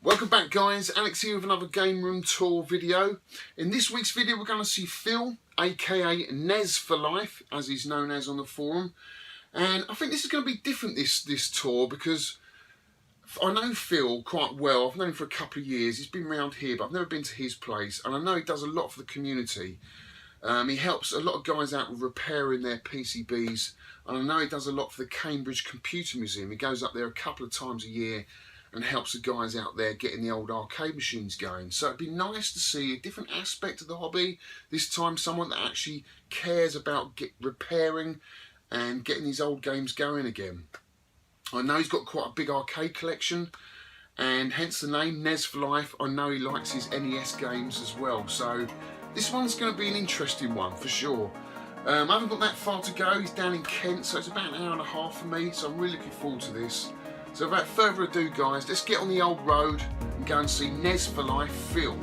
Welcome back guys, Alex here with another game room tour video. In this week's video we're going to see Phil, aka Nez for Life, as he's known as on the forum. And I think this is going to be different this tour because I know Phil quite well. I've known him for a couple of years. He's been around here but I've never been to his place, and I know he does a lot for the community. He helps a lot of guys out with repairing their PCBs, and I know he does a lot for the Cambridge Computer Museum. He goes up there a couple of times a year and helps the guys out there getting the old arcade machines going. So it'd be nice to see a different aspect of the hobby. This time someone that actually cares about repairing and getting these old games going again. I know he's got quite a big arcade collection, and hence the name Nez for Life. I know he likes his NES games as well, so this one's going to be an interesting one for sure. I haven't got that far to go. He's down in Kent, so it's about an hour and a half for me, so I'm really looking forward to this. So without further ado guys, let's get on the old road and go and see Nez for Life Phil.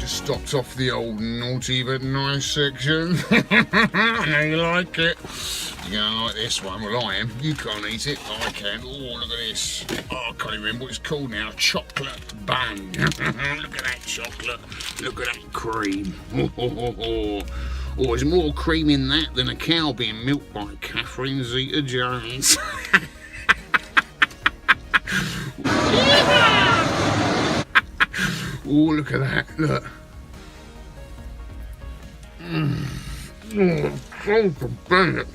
Stopped off the old naughty but nice section. I know you like it. You're going to like this one. Well, I am. You can't eat it. I can. Oh, look at this. Oh, I can't even remember what it's called now. Chocolate bun. Look at that chocolate. Look at that cream. Oh, there's more cream in that than a cow being milked by Catherine Zeta-Jones. Oh, look at that. Look. Oh, so to bang it.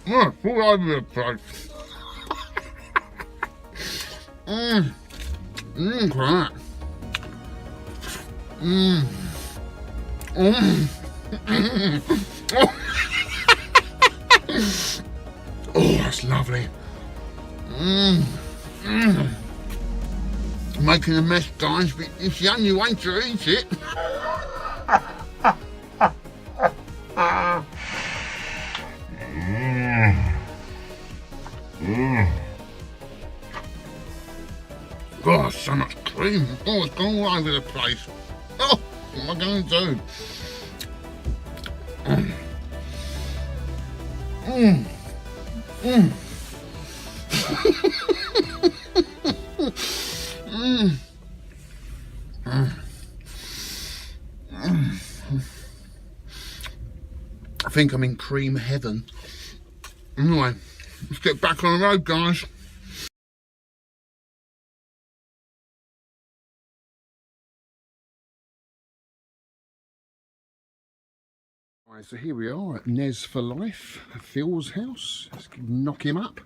Oh, it's all over the place. Look at that. Oh, that's lovely. Making a mess, guys, but it's the only way to eat it. God, so much cream. Oh, it's gone all over the place. Oh, what am I going to do? I think I'm in cream heaven. Anyway, let's get back on the road, guys. Right, so here we are at Nez for Life, Phil's house. Let's knock him up.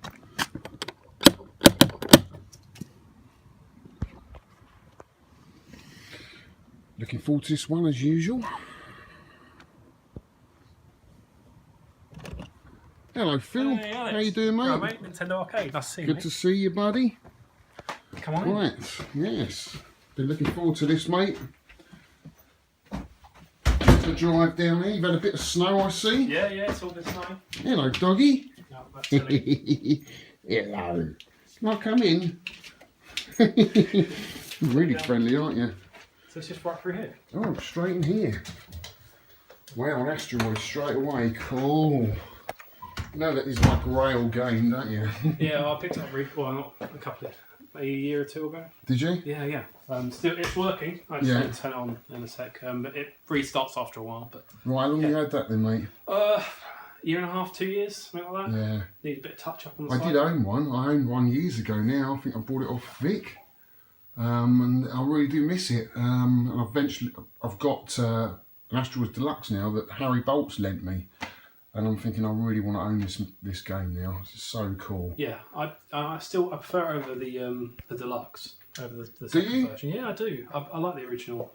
Looking forward to this one as usual. Hello Phil, hey, how you doing mate? Hello, mate? Nintendo Arcade, nice to see you. Good to see you buddy. Come on. Right, yes. Been looking forward to this mate. To drive down here, you've had a bit of snow I see. Yeah, it's all been snowing. Hello doggy. No, that's silly. Hello. Can I come in? You're really friendly aren't you? So it's just right through here? Oh, straight in here. Wow, an asteroid straight away. Cool. know that is my grail game, don't you? Yeah, I picked it up not a couple of a year or two ago. Did you? Yeah. Still, it's working. I just need to turn it on in a sec. But it restarts after a while. But Right, how long you had that then, mate? year and a half, 2 years, something like that. Yeah. Need a bit of touch up on the I side. did own one. I owned one years ago now. I think I bought it off Vic. And I really do miss it. And eventually, I've got an Asteroids Deluxe now that Harry Bolt's lent me. And I'm thinking I really want to own this game now. It's so cool. Yeah, I prefer over the deluxe over the Do second you? version. Yeah, I do. I like the original.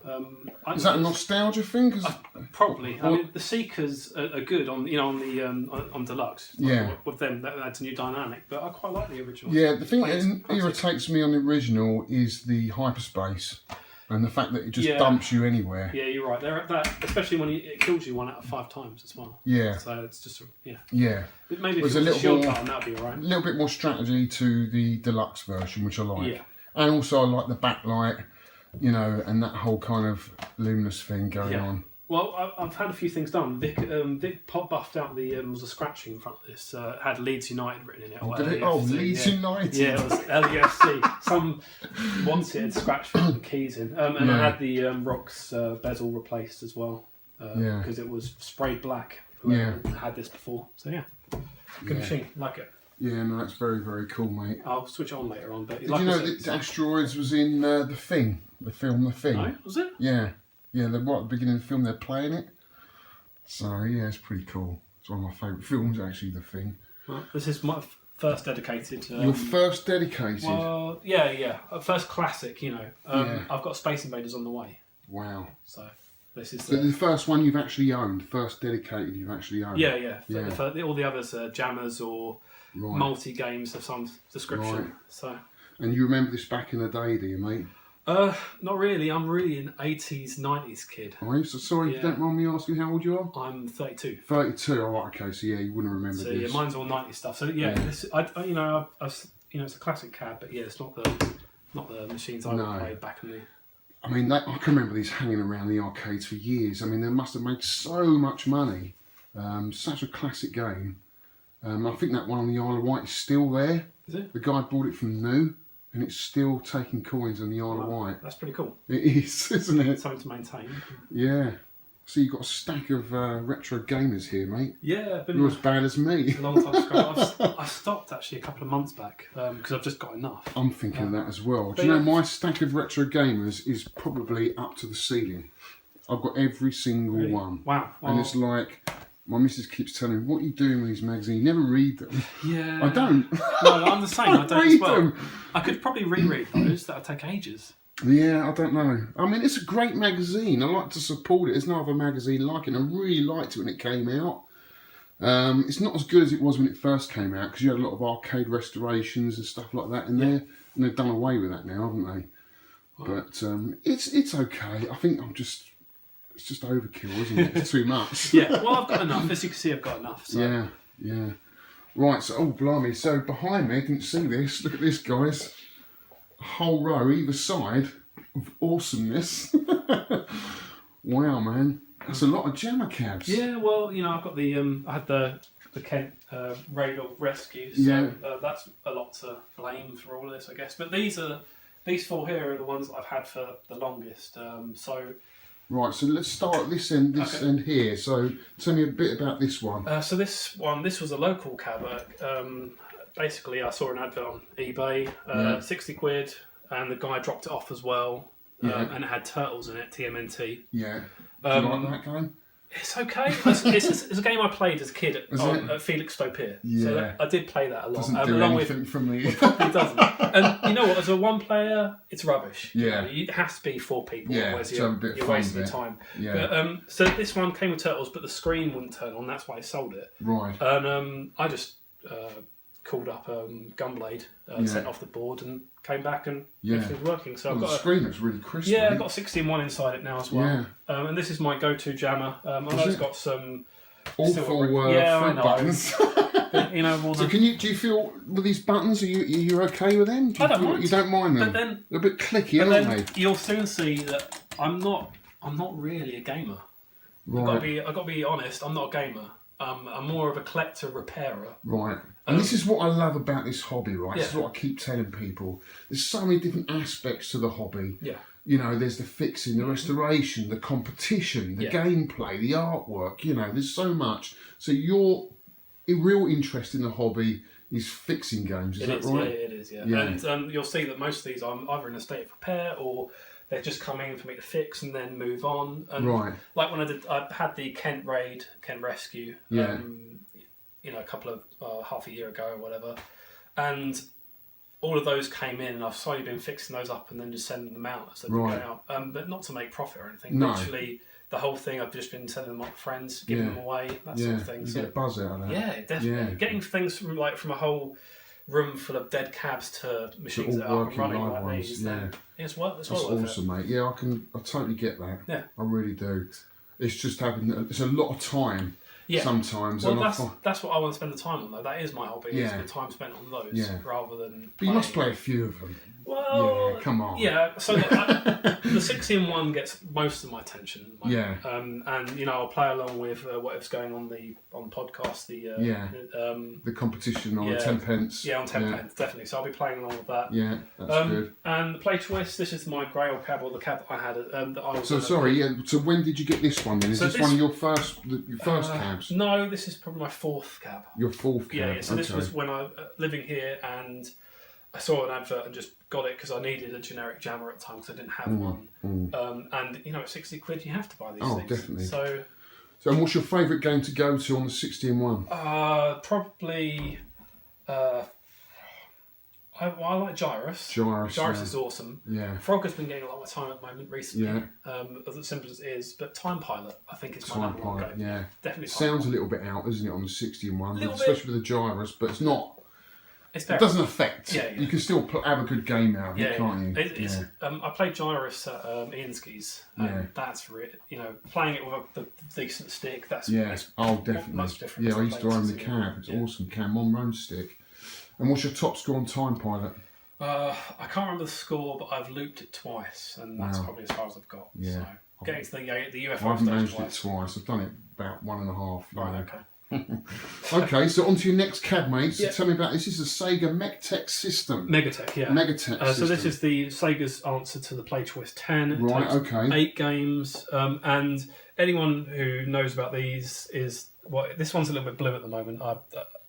Is that a nostalgia thing? 'Cause probably. I mean, the Seekers are good on on deluxe. Yeah. With them, that adds a new dynamic. But I quite like the original. yeah, the thing It's that classic. irritates me on the original is the hyperspace and the fact that it just Yeah. dumps you anywhere. Yeah, you're right. They're at that, especially when it kills you 1 out of 5 times as well. Yeah, So it's just yeah. But maybe if There's it a was a shield little button, that'd be alright. A little bit more strategy to the deluxe version, which I like. Yeah. And also I like the backlight, and that whole kind of luminous thing going Yeah. on. Well, I've had a few things done. Vic buffed out was a scratching in front of this. Had Leeds United written in it. Or Did it? LAFC, Oh, Leeds yeah. United. Yeah, it was LAFC. Some wanted scratch the keys in. And I Yeah. had the Rock's bezel replaced as well. Yeah. Because it was sprayed black. Yeah. Whoever had this before. So yeah. Good Yeah. machine. Like it. Yeah, no, that's very, very cool, mate. I'll switch it on later on. But Did like you I know said, that Asteroids was in The Thing? The film The Thing? No, was it? Yeah. Yeah, right at the beginning of the film they're playing it. So, yeah, it's pretty cool. It's one of my favourite films, actually, The Thing. Well, this is my first dedicated. Your first dedicated? Well, yeah. First classic, Yeah. I've got Space Invaders on the way. Wow. So this is So the first one you've actually owned, first dedicated you've actually owned? yeah. Yeah. All the others are jammers or Right. multi-games of some description. Right. So, And you remember this back in the day, do you, mate? not really. I'm really an 80s, 90s kid. Are you? So sorry, if Yeah. you don't mind me asking how old you are? I'm 32. 32. Oh, right, okay. So yeah, you wouldn't remember So this. yeah, mine's all 90s stuff. So yeah, Yeah. This, it's a classic cab, but yeah, it's not the machines I No. would play back in the. I mean, I can remember these hanging around the arcades for years. I mean, they must have made so much money. Such a classic game. I think that one on the Isle of Wight is still there. Is it? The guy bought it from new, and it's still taking coins on the Isle of Wow, Wight. that's pretty cool. It is, isn't it? Something to maintain. Yeah. So you've got a stack of retro gamers here, mate. Yeah, been You're as bad as me. a long time ago. I stopped actually a couple of months back because I've just got enough. I'm thinking of that as well. Do But you know, yeah. my stack of retro gamers is probably up to the ceiling. I've got every single Really? one. Wow. And it's like, my missus keeps telling me, what are you doing with these magazines? You never read them. yeah. I don't. No, I'm the same. I don't as read well. them. I could probably reread those. That'd take ages. Yeah, I don't know. I mean, it's a great magazine. I like to support it. There's no other magazine like it. I really liked it when it came out. It's not as good as it was when it first came out because you had a lot of arcade restorations and stuff like that in there. And they've done away with that now, haven't they? But it's okay. I think it's just overkill, isn't it? It's too much. Yeah. Well, I've got enough. As you can see, I've got enough. So. Yeah. Right, so, oh, blimey. So behind me, I didn't see this. Look at this, guys. A whole row either side of awesomeness. Wow, man. That's a lot of jammer cabs. Yeah. Well, I've got I had the Kent Radar Rescue. So Yeah. that's a lot to blame for all of this, I guess. But these 4 here are the ones that I've had for the longest. Right, so let's start at this end, end here. So tell me a bit about this one. So this was a local cab. Basically, I saw an advert on eBay, 60 quid, and the guy dropped it off as well. And it had Turtles in it, TMNT. Yeah. Do you like that game? It's okay. It's a game I played as a kid at Felix Stopier. Yeah. So I did play that a lot. Doesn't do anything for me. It doesn't. And you know what? As a one player, it's rubbish. Yeah. It has to be 4 people. Yeah, Otherwise to have a bit of you're fun wasting with your it. time. Yeah. But, so this one came with Turtles, but the screen wouldn't turn on. That's why I sold it. Right. And I just called up Gunblade, set off the board, and came back and everything's working. So Well, I've the got screen looks really crisp. yeah, mate. I've got 16-1 inside it now as well. And this is my go-to jammer. I know it's got some awful I front know. buttons. all So the, do you feel with these buttons? Are you okay with them? Do you I don't feel, mind. You don't mind them. But then- They're a bit clicky, but aren't then they? you'll soon see that I'm not really a gamer. Right. I've got to be honest. I'm not a gamer. I'm more of a collector repairer. Right. And this is what I love about this hobby, right? This is Yeah. what I keep telling people. There's so many different aspects to the hobby. Yeah. You know, there's the fixing, the restoration, the competition, the gameplay, the artwork. You know, there's so much. So your real interest in the hobby is fixing games, is that right? Yeah, it is, yeah. Yeah. And you'll see that most of these I'm either in a state of repair or they're just coming for me to fix and then move on. And Right. like when I had the Kent Rescue, Yeah. you know, a couple of half a year ago or whatever, and all of those came in, and I've slowly been fixing those up and then just sending them out as they're Right. going out. But not to make profit or anything. No. Literally, the whole thing I've just been sending them up to friends, giving Yeah. them away, that Yeah. sort of thing. You So get a buzz out of that. yeah, definitely. Yeah. Getting things from a whole room full of dead cabs to machines all that are up and working running live like ones, these, yeah. then it's well That's worth awesome, mate. Yeah, I totally get that. Yeah. I really do. It's just it's a lot of time Yeah. sometimes. Well, and that's what I want to spend the time on, though. That is my hobby. Yeah. Is the time spent on those Yeah. rather than. But you must playing. play a few of them. Well, Yeah, come on. Yeah, so the 60-in-1 gets most of my attention. Yeah. And you know, I'll play along with whatever's going on the podcast. The competition on Yeah. 10 pence. Yeah, on 10 pence, definitely. So I'll be playing along with that. Yeah, that's good. And the Play Twist, this is my Grail cab, or the cab that I had. That I was So sorry, yeah. So when did you get this one then? Is So this one of your first cabs? No, this is probably my 4th cab. Your 4th cab. Yeah, so this okay. was when I living here, and I saw an advert and just got it because I needed a generic jammer at the time because I didn't have one. And you know, at 60 quid, you have to buy these Oh, things. definitely. So and what's your favourite game to go to on the 60-in-1? probably. I like Gyrus. Gyrus, Gyrus yeah. is awesome. Yeah. Frog has been getting a lot of time at the moment recently. Yeah. As simple as it is, but Time Pilot, I think, is my Time number one Pilot, game. yeah. Definitely. Sounds a little bit out, isn't it, on the 60-in-1, Little especially with the Gyrus, but it's not. It's It doesn't affect. Yeah, yeah. You can still have a good game out of Yeah, it, can't you? It's, I played Gyrus at Ianski's, and Yeah. that's playing it with a decent stick. That's Yes, definitely. much different. Yeah, I used to own the playing cab. It's yeah. awesome cab on road stick. And what's your top score on Time Pilot? I can't remember the score, but I've looped it twice, and that's Wow. probably as far as I've got. Yeah. So getting to the UFO I've stage managed it twice. twice. I've done it about 1.5. you know. Right, okay. Okay, so on to your next cab, mate. So Yeah. tell me about this. This is a Sega Megtech system. Megatech, yeah. Megatech So system. this is the Sega's answer to the Play Twist 10. It Right, takes okay. 8 games, and anyone who knows about these is this one's a little bit blue at the moment.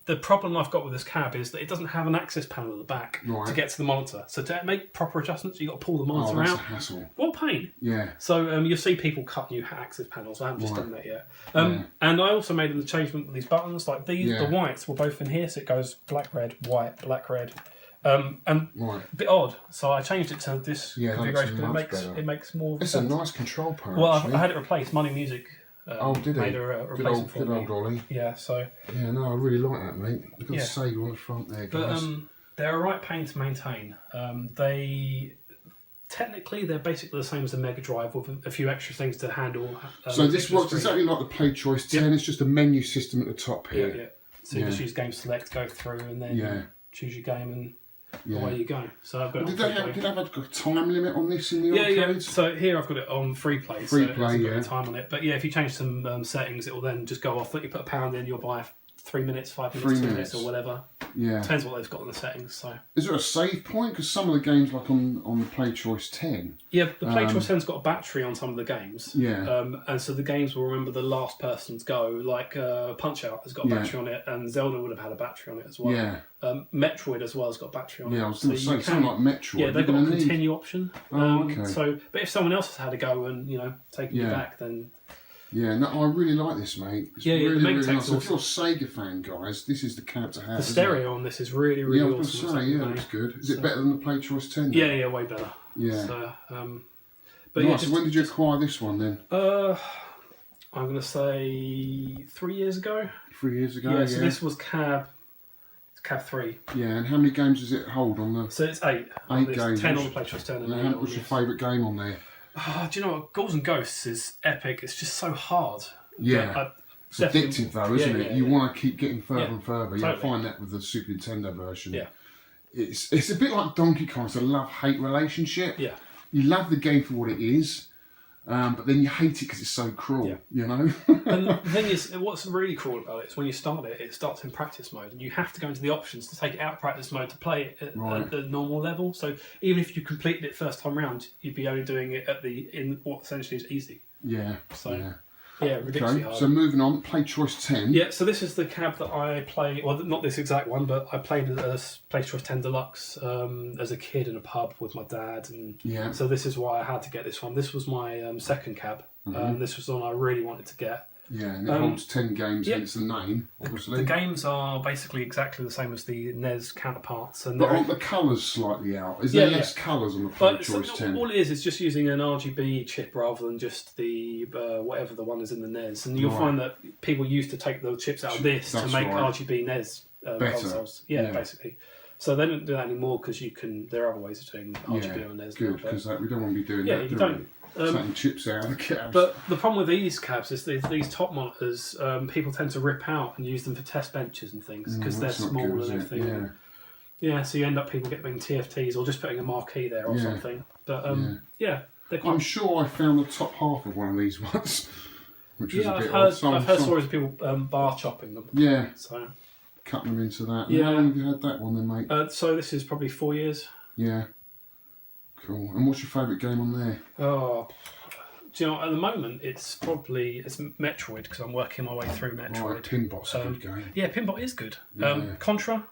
The problem I've got with this cab is that it doesn't have an access panel at the back Right. to get to the monitor. So to make proper adjustments, you've got to pull the Oh, monitor that's a out. hassle. What a pain. Yeah. So you'll see people cut new access panels. I haven't just Right. done that yet. Yeah. And I also made an changement with these buttons. Like these, Yeah. the whites were both in here, so it goes black, red, white, black, red. And Right. a bit odd, so I changed it to this Yeah, that configuration looks because much better. it makes more It's a sense. nice control panel. Well, actually. I had it replaced. Money Music Did he? made a Good replacement for old me. Ollie. Yeah, so Yeah, no, I really like that, mate. Look at Yeah. the Sega on the front there, but guys. they're a right pain to maintain. Technically, they're basically the same as the Mega Drive with a few extra things to handle. So this extra works screen. exactly like the Play Choice 10. It's just a menu system at the top Yeah, here. yeah. So you Yeah. just use Game Select, go through, and then Yeah. choose your game, and Yeah. away you go. So I've got it Did on they free have, play. did they have a time limit on this in the Yeah, yeah. arcades? So here I've got it on free play. Free so it play, hasn't got yeah. any time on it. But yeah, if you change some settings, it will then just go off. That you put a pound in, you'll buy 3 minutes, 5 minutes, 3 2 minutes. minutes, or whatever. Yeah. Depends what they've got on the settings. So Is there a save point? Because some of the games, like on the Play Choice 10, yeah, the Play Choice 10's got a battery on some of the games. Yeah. And so the games will remember the last person's go. Like Punch Out has got a Yeah. battery on it, and Zelda would have had a battery on it as well. Yeah. Metroid as well has got a battery on it. Yeah, I was going to So say, you something can- like Metroid. Yeah, they've got you're a gonna need- continue option. Oh, okay. So, but if someone else has had a go and taken you Yeah. back, then Yeah, no, I really like this, mate. It's Yeah, yeah, the really, really Megatech's nice. So if awesome. you're a Sega fan, guys, this is the cab to have. the isn't stereo on this is really, it? really Yeah, I was awesome. going to say, yeah, It's it's good. Is it So- better than the Play Choice 10? then? Yeah, yeah, way better. Yeah. So, but Nice. yeah, So when did you acquire this one then? I'm going to say 3 years ago. 3 years ago? Yeah, Yeah. so this was Cab 3. Yeah, and how many games does it hold on the... So it's 8. on 8 this, games. 10 on the PlayStation 10. And 8 on What's your this. favourite game on there? Do you know what? Ghouls and Ghosts is epic. It's just so hard. Yeah. But It's addictive though, isn't it? You want to keep getting further Yeah, and further. totally. You'll find that with the Super Nintendo version. Yeah. It's a bit like Donkey Kong. It's a love-hate relationship. Yeah. You love the game for what it is, But then you hate it because it's so cruel, Yeah. you know? And the thing is, what's really cool about it is when you start it, it starts in practice mode, and you have to go into the options to take it out of practice mode to play it at the normal level. So even if you completed it first time round, you'd be only doing it in what essentially is easy. Yeah. So yeah. yeah, ridiculously hard. So moving on, play choice 10. Yeah, so this is the cab that I play. Well, not this exact one, but I played as Play Choice 10 Deluxe as a kid in a pub with my dad, and Yeah. so this is why I had to get this one. This was my second cab. This was the one I really wanted to get. Yeah, and it holds 10 games, hence the name, obviously. The games are basically exactly the same as the NES counterparts, and But aren't the colours slightly out? Is there less colours on the Play Choice 10? all it is just using an RGB chip rather than just the whatever the one is in the NES. And you'll find that people used to take the chips out of this to make RGB NES consoles. Yeah, basically. So they don't do that anymore because there are other ways of doing RGB on NES. Good, because we don't want to be doing Yeah, that. you don't. Taking chips out of the cabs. But the problem with these cabs is these top monitors, people tend to rip out and use them for test benches and things because they're small and everything. Yeah, so you end up people getting TFTs or just putting a marquee there or something. But they're quite... I'm sure I found the top half of one of these once, which was a bit I've odd. heard stories of people bar chopping them. Yeah, So cutting them into that. Yeah. How long have you had that one then, mate? so this is probably 4 years. Yeah. Cool. And what's your favourite game on there? Oh, do you know, at the moment it's Metroid because I'm working my way through Metroid. Right, Pinbot's a good game. Yeah, Pinbot is good. Yeah. Contra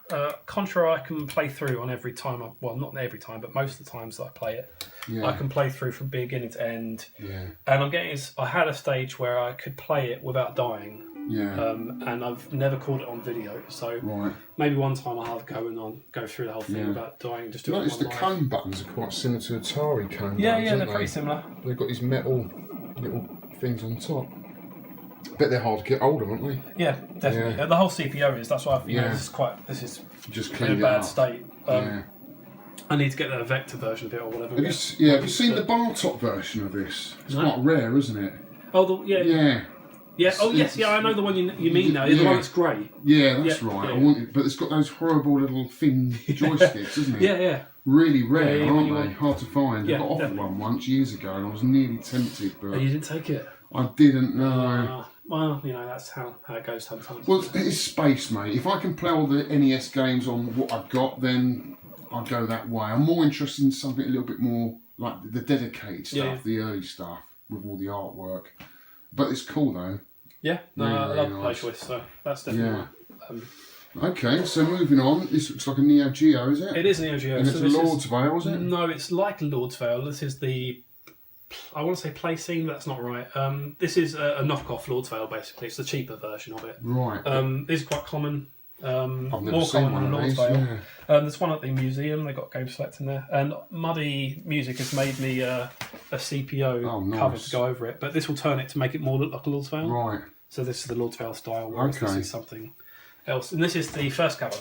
I can play through on every time. Well, not every time, but most of the times that I play it, Yeah. I can play through from beginning to end. Yeah. And I had a stage where I could play it without dying. Yeah. And I've never caught it on video, so Right. maybe one time I'll have a go and I'll go through the whole thing without dying. Just do it Notice the on live. cone buttons are quite similar to Atari cone Yeah, buttons, they're aren't pretty they? similar. They've got these metal little things on top. Bet they're hard to get hold of, aren't they? Yeah, definitely. Yeah. The whole CPU is. That's why I've, Yeah. this is Just in clean a it bad up. state. Yeah. I need to get the vector version of it or whatever. Have you seen the bar top version of this? It's quite rare, isn't it? Oh, Yeah. Yeah. Oh, yes. Yeah, I know the one you mean now. The one that's grey. Yeah, that's Yeah, right. yeah. I want it, but it's got those horrible little thin joysticks, isn't it? Yeah, yeah. Really rare, Yeah, aren't you they? want- Hard to find. Yeah, I got offered definitely. one once years ago, and I was nearly tempted, but And you didn't take it. I didn't know. Well, that's how it goes sometimes. Well, it's space, mate. If I can play all the NES games on what I've got, then I'll go that way. I'm more interested in something a little bit more like the dedicated stuff, Yeah. the early stuff with all the artwork. But it's cool though. Yeah, no, Really, I love really Play nice. Choice, so that's definitely right. Okay, so moving on. This looks like a Neo Geo, is it? It is Neo Geo. And so it's a this Lord's Vale, is it? No, it's like Lord's Vale. This is I want to say Play Scene, but that's not right. This is a knockoff Lord's Vale, basically. It's the cheaper version of it. Right. This is quite common. I've never More seen common one than of Lord's these. Vale. Yeah. There's one at the museum. They've got Game Select in there. And Muddy Music has made me a CPO Oh, nice. cover to go over it. But this will turn it to make it more look like a Lord's Vale. Right. So this is the Lord's Vale style, whereas this Okay. is something else. And this is the first cover.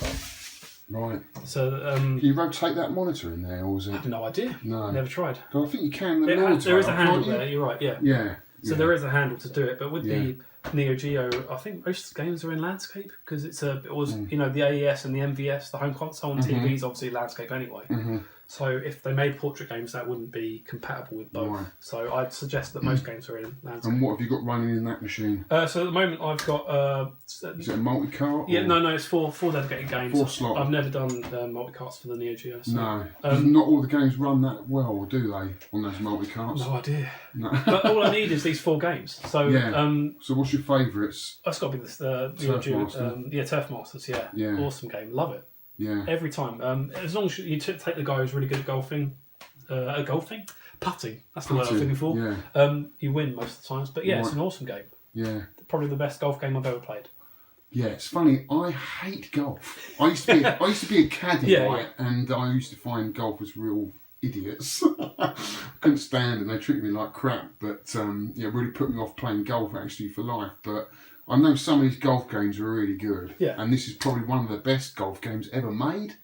Right. So Can you rotate that monitor in there, or is I it? have no idea. No. Never tried. I think you can. The There Lord's is a Vale, handle can't you? there. You're right. Yeah. Yeah. So yeah. there is a handle to do it, but with Yeah. the Neo Geo, I think most games are in landscape because it was Mm. the AES and the MVS, the home console and Mm-hmm. TV's obviously landscape anyway. So if they made portrait games, that wouldn't be compatible with both. Right. So I'd suggest that most games are in landscape. And what have you got running in that machine? So at the moment I've got Is it a multi-cart? yeah, or- no, it's four dedicated games. 4 slot. I've never done multi-carts for the Neo Geo. So No. Not all the games run that well, do they, on those multi-carts? no idea. No. But all I need is these 4 games. So Yeah. So what's your favourites? that's got to be the Neo Geo. Turfmasters. Turf Masters. Yeah. Yeah. Awesome game. Love it. Yeah. Every time. As long as you take the guy who's really good at golfing. Putting. That's the word I'm looking for. Yeah. You win most of the times. But yeah, it's Right. an awesome game. Yeah. Probably the best golf game I've ever played. Yeah, it's funny. I hate golf. I used to be a caddy, Yeah, right? And I used to find golfers real idiots. Couldn't stand them. They treated me like crap. But really put me off playing golf actually for life. But I know some of these golf games are really good. Yeah. And this is probably one of the best golf games ever made.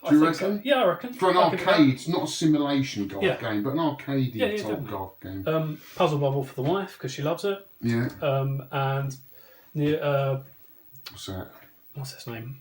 I Do you think so. reckon? Yeah, I reckon. For an I give it that. arcade, it's not a simulation golf Yeah. game, but an arcade Yeah, type definitely. golf game. Puzzle Bubble for the wife because she loves it. Yeah. And What's that? what's his name?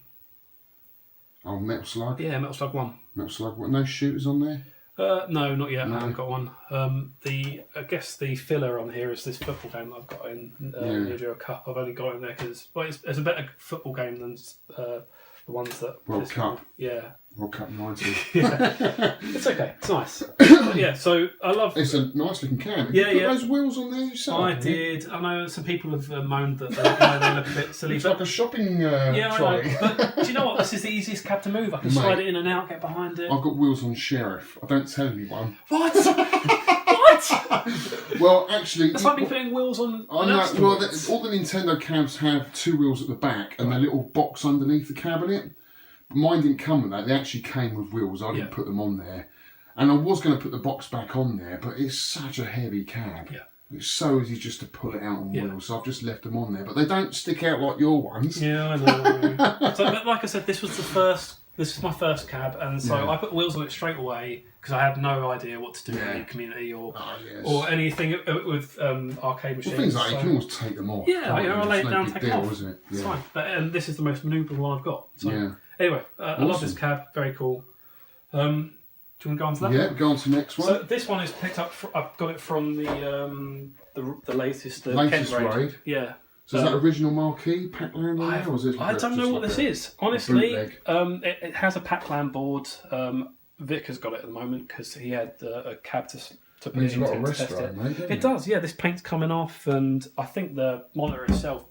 Oh, Metal Slug. Yeah, Metal Slug 1. Metal Slug. What? No shooters on there. No, not yet. No. I haven't got one. I guess the filler on here is this football game that I've got in Neo Geo Cup. I've only got it in there because it's a better football game than the ones that World Cup. Yeah. World Cup 90. Yeah. It's okay. It's nice. But yeah, so I love... It's a nice looking cab. Yeah, you put those wheels on there yourself? I did. I know some people have moaned that they look a bit silly. It's like a shopping yeah, trolley. I know. But do you know what? This is the easiest cab to move. I can slide it in and out, get behind it. I've got wheels on Sheriff. I don't tell anyone. What? What? Well, actually... That's like me putting wheels on... all the Nintendo cabs have 2 wheels at the back and a little box underneath the cabinet. But mine didn't come with that. They actually came with wheels. I didn't put them on there. And I was going to put the box back on there, but it's such a heavy cab. Yeah. It's so easy just to pull it out on wheels, so I've just left them on there. But they don't stick out like your ones. Yeah, I know. So, but like I said, this was my first cab, and so I put wheels on it straight away because I had no idea what to do in the community or anything with arcade machines. Well, things like you can always take them off. Yeah, I lay it down, take it off. Isn't it? It's fine. But this is the most manoeuvrable one I've got. So anyway, I love this cab. Very cool. Do you want to go on to that? Yeah, go on to the next one. So this one is picked up. I've got it from the latest Kent raid. Yeah. So is that original marquee Pac-Land on there, or is this? I don't know what this is. Honestly, it has a Pac-Land board. Vic has got it at the moment because he had a cab to put it into got a test it. mate, It does, yeah. This paint's coming off, and I think the monitor itself,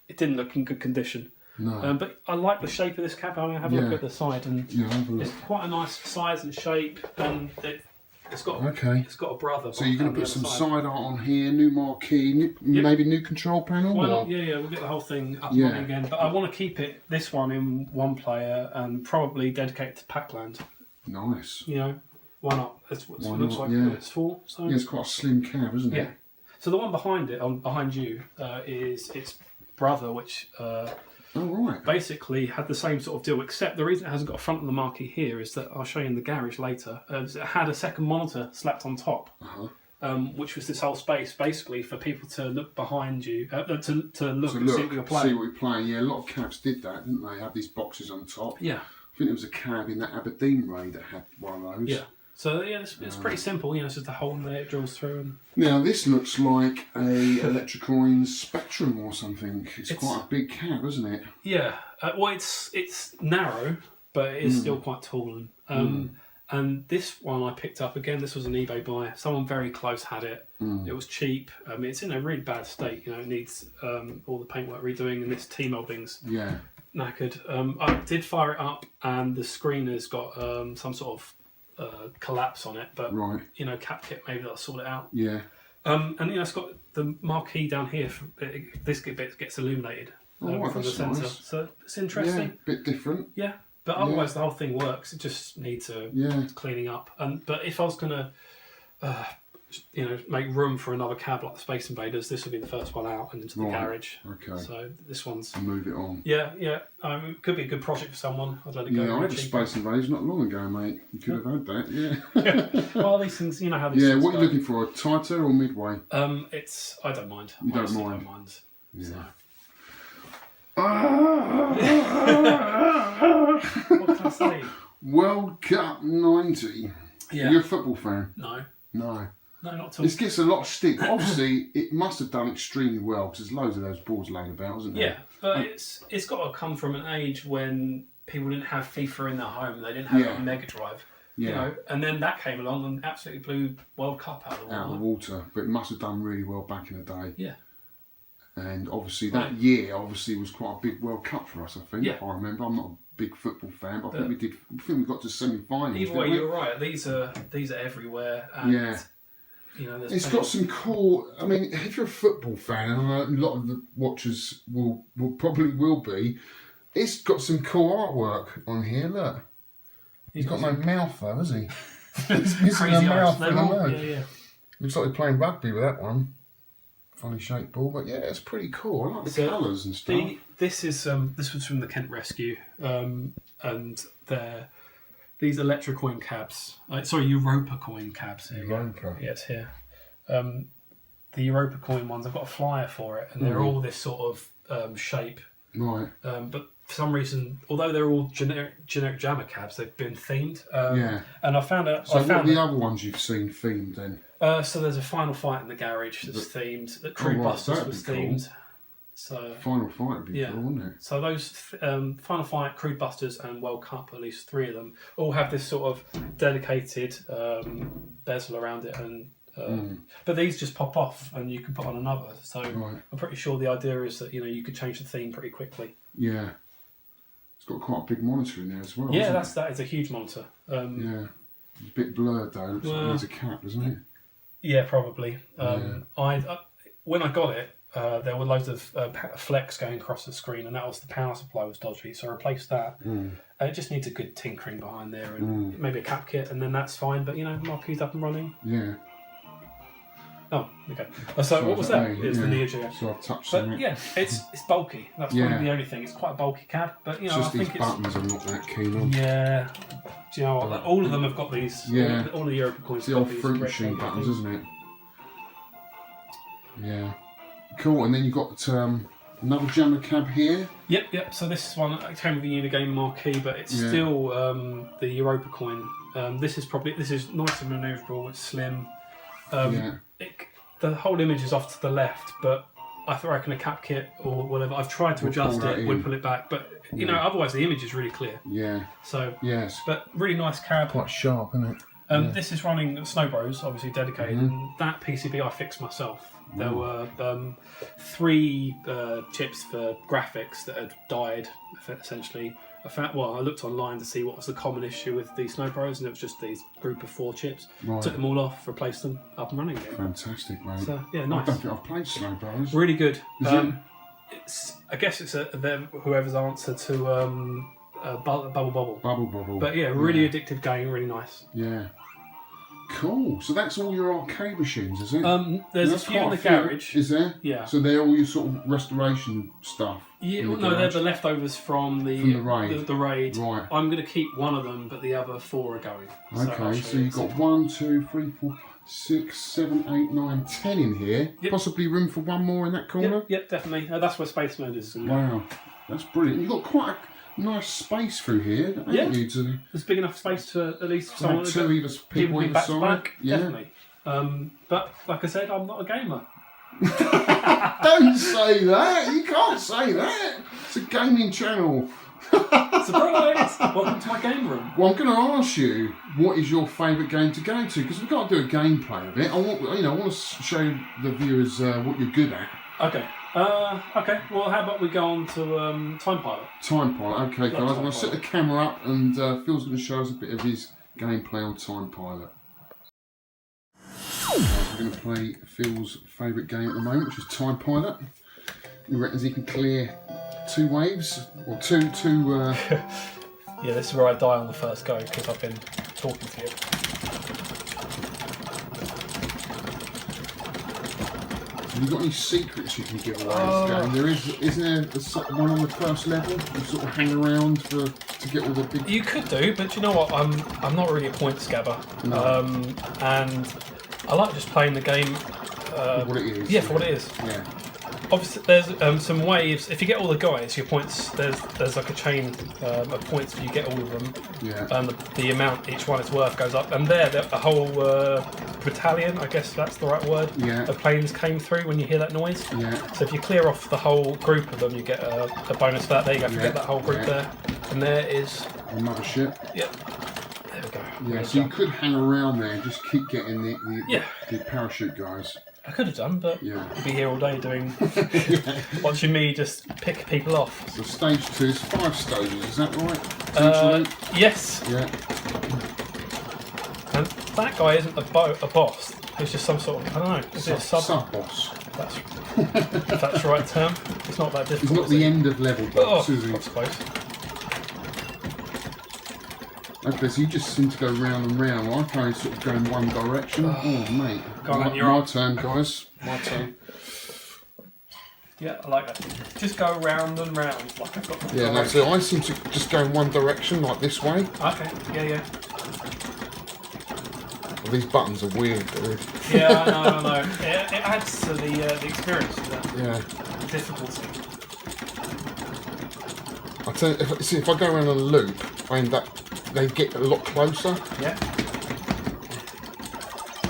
it didn't look in good condition. No. But I like the shape of this cab. I'm going to have a look at the side, and it's quite a nice size and shape, and it's got a brother. So you're going to put some side art on here, new marquee, maybe new control panel? Why not? Yeah, we'll get the whole thing up and running again. But I want to keep this one in one player and probably dedicate it to Pac-Land. Nice. You know, why not? That's what it looks like what it's for. So. Yeah, it's quite a slim cab, isn't it? Yeah. So the one behind you, is its brother, which... basically had the same sort of deal, except the reason it hasn't got a front of the marquee here is that I'll show you in the garage later. It had a second monitor slapped on top, which was this whole space basically for people to look behind you, to look and see what you're playing. See what you're playing. Yeah, a lot of cabs did that, didn't they? Have these boxes on top. Yeah. I think there was a cab in that Aberdeen raid that had one of those. Yeah. So yeah, it's pretty simple. You know, it's just a hole in there, it drills through. And... Now this looks like a Electrocoin Spectrum or something. It's quite a big cab, isn't it? Yeah. Well, it's narrow, but it is still quite tall. And this one I picked up again. This was an eBay buy. Someone very close had it. It was cheap. It's in a really bad state. You know, it needs all the paintwork redoing, and this T-molding's knackered. I did fire it up, and the screen has got some sort of collapse on it, but you know, cap kit, maybe that'll sort it out. Yeah. And you know, it's got the marquee down here. This bit gets illuminated from the centre, so it's interesting. Yeah, bit different. Yeah, but otherwise the whole thing works. It just needs cleaning up. But if I was gonna, you know, make room for another cab like the Space Invaders, this would be the first one out and into the garage. Okay. So this one's... Move it on. Yeah. It could be a good project for someone. I'd let it go. Yeah, I had a Space Invaders not long ago, mate. You could have had that, yeah. Well, these things, you know how these things what are you looking for? A Tighter or Midway? I don't mind. You don't mind? I don't mind. Yeah. So. What can I say? World Cup 90. Yeah. You're a football fan? No. No. No, not at all. This gets a lot of stick. Obviously, it must have done extremely well because there's loads of those balls laying about, isn't there? Yeah, but it's got to come from an age when people didn't have FIFA in their home. They didn't have a Mega Drive. Yeah. You know, and then that came along and absolutely blew World Cup out of the water. But it must have done really well back in the day. Yeah. And obviously that year was quite a big World Cup for us, I think. Yeah. I remember. I'm not a big football fan, but I think we got to semi-finals. Either way, you're right. These are everywhere. And you know, it's got some cool. I mean, if you're a football fan, and I know a lot of the watchers will be, it's got some cool artwork on here. Look, he's got no mouth though, has he? He's missing a mouth and a nose. Yeah. Looks like he's playing rugby with that one. Funny shaped ball, but yeah, it's pretty cool. I like the colours and stuff. This was from the Kent Rescue, and these Electrocoin cabs, Europa coin cabs. Europa. Yeah, it's here. The Europa coin ones, I've got a flyer for it, and they're all this sort of shape. Right. But for some reason, although they're all generic jammer cabs, they've been themed. And I found out. So what are the other ones you've seen themed then? So there's a Final Fight in the garage that's themed. That Crude Busters was themed. Cool. So Final Fight would be cool, wouldn't it? So those Final Fight, Crude Busters, and World Cup, at least 3 of them, all have this sort of dedicated bezel around it, and but these just pop off, and you can put on another. So I'm pretty sure the idea is that you could change the theme pretty quickly. Yeah, it's got quite a big monitor in there as well. Yeah, that is a huge monitor. Yeah, it's a bit blurred though. Looks like it needs a cap, doesn't it? Yeah, probably. When I got it. There were loads of flecks going across the screen, and that was the power supply was dodgy, so I replaced that. It just needs a good tinkering behind there, and maybe a cap kit, and then that's fine. But marquee's up and running. Yeah. Oh, okay. So what was that? It's the Neo Geo. So I've touched but on it. Yeah, it's bulky. That's probably the only thing. It's quite a bulky cab, but it's just these buttons I'm not that keen on. Yeah. Do you know what? All of them have got these. Yeah. All the Europa coins. It's the old fruit machine buttons, isn't it? Yeah. Cool, and then you've got another jammer cab here. Yep. So this one came with the Unigame marquee, but it's still the Europa coin. This is nice and manoeuvrable. It's slim. The whole image is off to the left, but I reckon a cap kit or whatever. I've tried to adjust it, would pull it back, but otherwise the image is really clear. Yeah. So yes, but really nice cab. Quite sharp, isn't it? This is running Snowbros, obviously dedicated. And that PCB I fixed myself. There were 3 chips for graphics that had died, essentially. I looked online to see what was the common issue with the Snowbros, and it was just these group of 4 chips. Right. Took them all off, replaced them, up and running again. Fantastic, mate. So, yeah, nice. I don't think I've played Snowbros. Really good. I guess it's whoever's answer to Bubble Bobble. Bubble Bobble. But yeah, really addictive game, really nice. Yeah. Cool. So that's all your arcade machines, is it? There's a few in the garage. Is there? Yeah. So they're all your sort of restoration stuff. Yeah. No, they're the leftovers from the raid. The raid. Right. I'm going to keep one of them, but the other 4 are going. Okay. So you've got 1, 2, 3, 4, 6, 7, 8, 9, 10 in here. Yep. Possibly room for one more in that corner. Yep, definitely. That's where Space Mode is. Wow, that's brilliant. You've got quite a nice space through here, haven't you? There's big enough space for at least someone people either back side. To back, definitely. But like I said, I'm not a gamer. Don't say that. You can't say that. It's a gaming channel. Surprise! Welcome to my game room. Well, I'm going to ask you, what is your favourite game to go to? Because we've got to do a gameplay of it. I want to show the viewers what you're good at. Okay. Okay. Well, how about we go on to Time Pilot? Time Pilot. Okay, guys. I'm going to set the camera up, and Phil's going to show us a bit of his gameplay on Time Pilot. We're going to play Phil's favourite game at the moment, which is Time Pilot. He reckons he can clear 2 waves or two. Yeah, this is where I die on the first go because I've been talking to you. Have you got any secrets you can give away in this game? Isn't there one on the first level? You sort of hang around to get all the big... You could do, but you know what? I'm not really a points scabber. No. And I like just playing the game... for what it is. Yeah, for what it is. Yeah. Obviously, there's some waves. If you get all the guys, your points. There's like a chain of points. If you get all of them, yeah. The amount each one is worth goes up. And the whole battalion, I guess that's the right word. Yeah. The planes came through when you hear that noise. Yeah. So if you clear off the whole group of them, you get a bonus for that. There you go. Forget that whole group there. And there is another ship. Yep. There we go. Yeah. So you could hang around there and just keep getting the parachute guys. I could have done, but you'd be here all day doing, watching me just pick people off. So stage 2 is 5 stages, is that right? Yes. Yeah. And that guy isn't a boss. He's just some sort of, I don't know, is it a sub-boss? If that's the right term. It's not that difficult. He's not the end of level boss, is he? I suppose. Okay, so you just seem to go round and round. I can only sort of go in one direction. Oh, mate. My turn, guys. My turn. Yeah, I like that. Just go round and round, like I've got. Yeah, no, so I seem to just go in one direction, like this way. Okay, yeah. Well, these buttons are weird, dude. Yeah, I know. It adds to the experience, Yeah. The difficulty. I tell you, if I go around a loop, I end up, they get a lot closer. Yeah.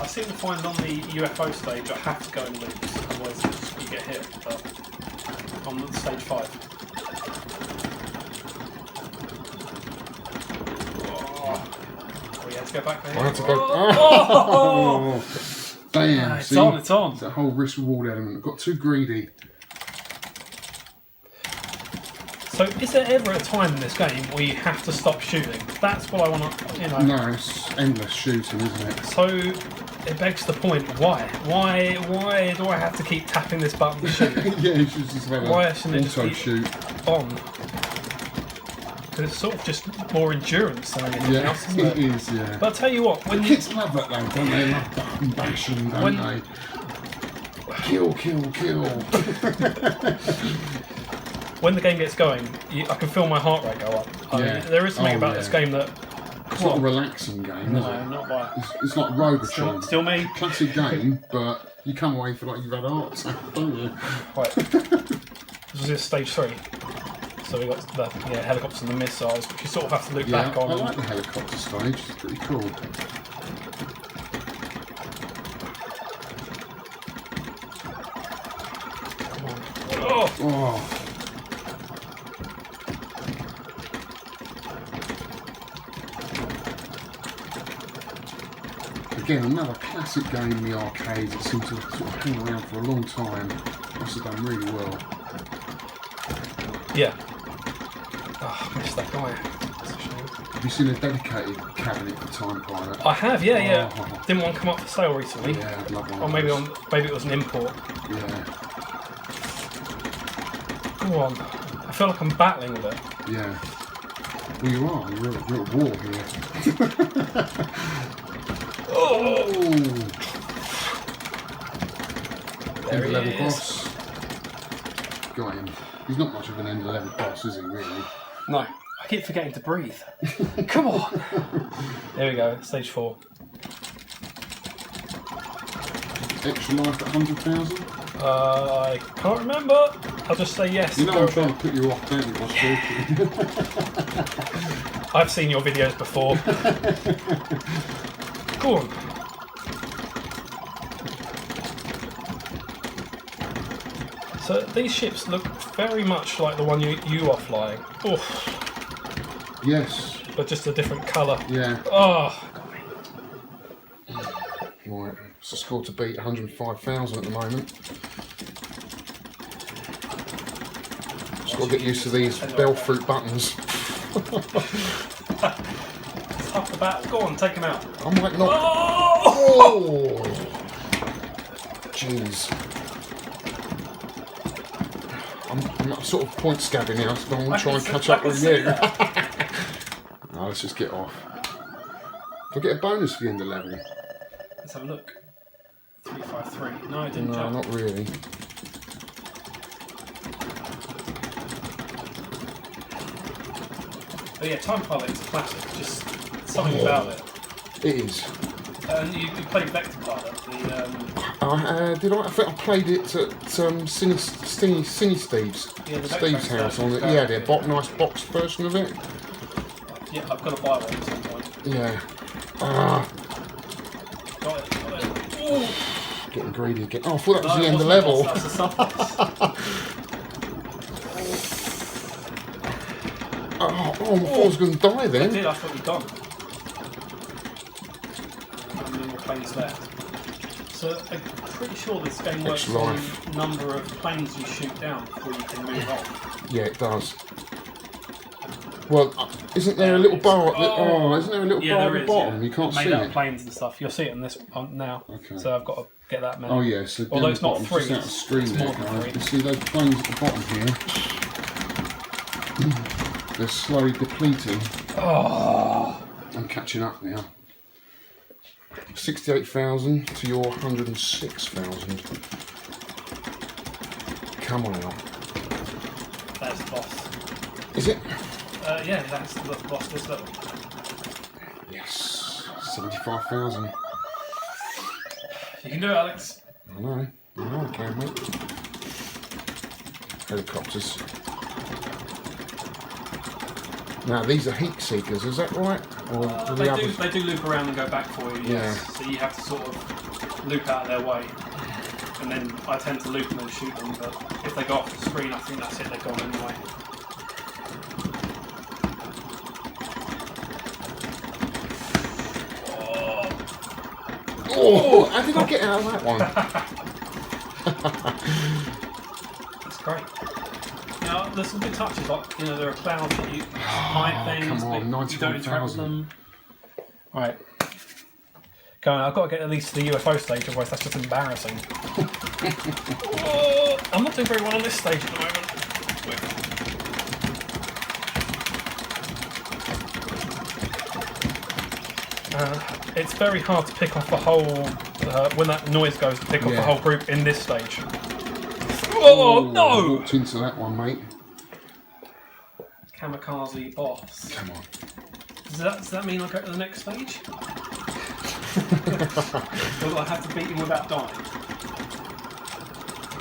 I seem to find on the UFO stage I have to go in loops, otherwise you get hit. But on stage 5. Oh, you had to go back there. I had to go. Oh! Damn! It's on. It's on. It's that whole risk reward element. I got too greedy. So, is there ever a time in this game where you have to stop shooting? That's what I want to, you know. No, it's endless shooting, isn't it? So, it begs the point: why? Why do I have to keep tapping this button to shoot? Yeah, you should just have Why shouldn't it auto just shoot on? Because it's sort of just more endurance than anything else, isn't it? It is, yeah. But I'll tell you what, when The kids love that though, don't they? Love button bashing, don't they? Kill, kill, kill. when the game gets going, I can feel my heart rate go up. I mean, there is something about this game that... It's not a relaxing game, is it? No, not by... It's like Robotron. Still me. Classic game, but you come away feel like you've had a heart attack, don't you? Right. This was just stage 3. So we got the helicopters and the missiles, which you sort of have to look back on. I like the helicopter stage, it's pretty cool. Oh. Again, another classic game in the arcades that seemed to sort of hang around for a long time. Must have done really well. Yeah. Oh, I missed that guy. That's a shame. Have you seen a dedicated cabinet for Time Pilot? I have, yeah. Didn't one come up for sale recently? Yeah, I'd love one. Or maybe it was an import. Yeah. Go on. I feel like I'm battling with it. Yeah. Well, you are. You're at war here. Oh! There End he level is. boss. Got him. He's not much of an end level boss, is he, really? No. I keep forgetting to breathe. Come on. There we go. Stage 4. Extra life at 100,000? I can't remember. I'll just say yes. You know I'm trying to put you off, don't you, by talking? I've seen your videos before. Go on. So these ships look very much like the one you are flying. Oof. Yes. But just a different colour. Yeah. Oh. Right. It's a score to beat 105,000 at the moment. Just got to get used to these bell fruit buttons. It's half the battle. Go on, take him out. I might not. Oh! Jeez. I'm sort of point scabbing now, so I'm going to try and catch up with you. No, let's just get off. Do I get a bonus for the end of level? Let's have a look. 353. No, I didn't. No, jump. not really. Oh yeah, Time Pilot is a classic. Just something about it. It is. And you played Vector Pilot. Did I? I think I played it at Cine Steve's Steve's house on it. Yeah, the nice box version of it. Yeah, I've got to buy one at some point. Yeah. Got it. Ooh. Getting greedy again. Oh, I thought that was the end of the level. That's the suffix. I thought I was going to die then. I did, I thought you'd gone. How many more planes left? So I'm pretty sure this game works on the number of planes you shoot down before you can move on. Yeah, it does. Well, isn't there a little bar at the isn't there a little bar at the bottom? Yeah. You can't see made out it. of planes and stuff. You'll see it on this now. Okay. So I've got to get that many. Oh yeah, so although it's not bottom, 3, just out of screen it's there, more than guys. 3. You see those planes at the bottom here? They're slowly depleting. Oh. I'm catching up now. 68,000 to your 106,000. Come on out. That's the boss. Is it? Yeah, that's the boss this level. Yes. 75,000. You can do it, Alex. I know I can, mate. Helicopters. Now these are heat seekers, is that right? Or they do loop around and go back for you, yes. Yeah. So you have to sort of loop out of their way. And then I tend to loop them and shoot them, but if they go off the screen, I think that's it, they're gone anyway. Oh, how did I get out of that one? That's great. Now, there's some good touches, like, there are clouds that you hide things, come on, but you don't interact with 91,000. them. Right. Go on, I've got to get at least to the UFO stage, otherwise that's just embarrassing. Oh, I'm not doing very well on this stage at the moment. It's very hard to pick off the whole, when that noise goes, to pick off the whole group in this stage. Oh, no! I walked into that one, mate. Kamikaze boss. Come on. Does that mean I go to the next stage? Or do I have to beat him without dying?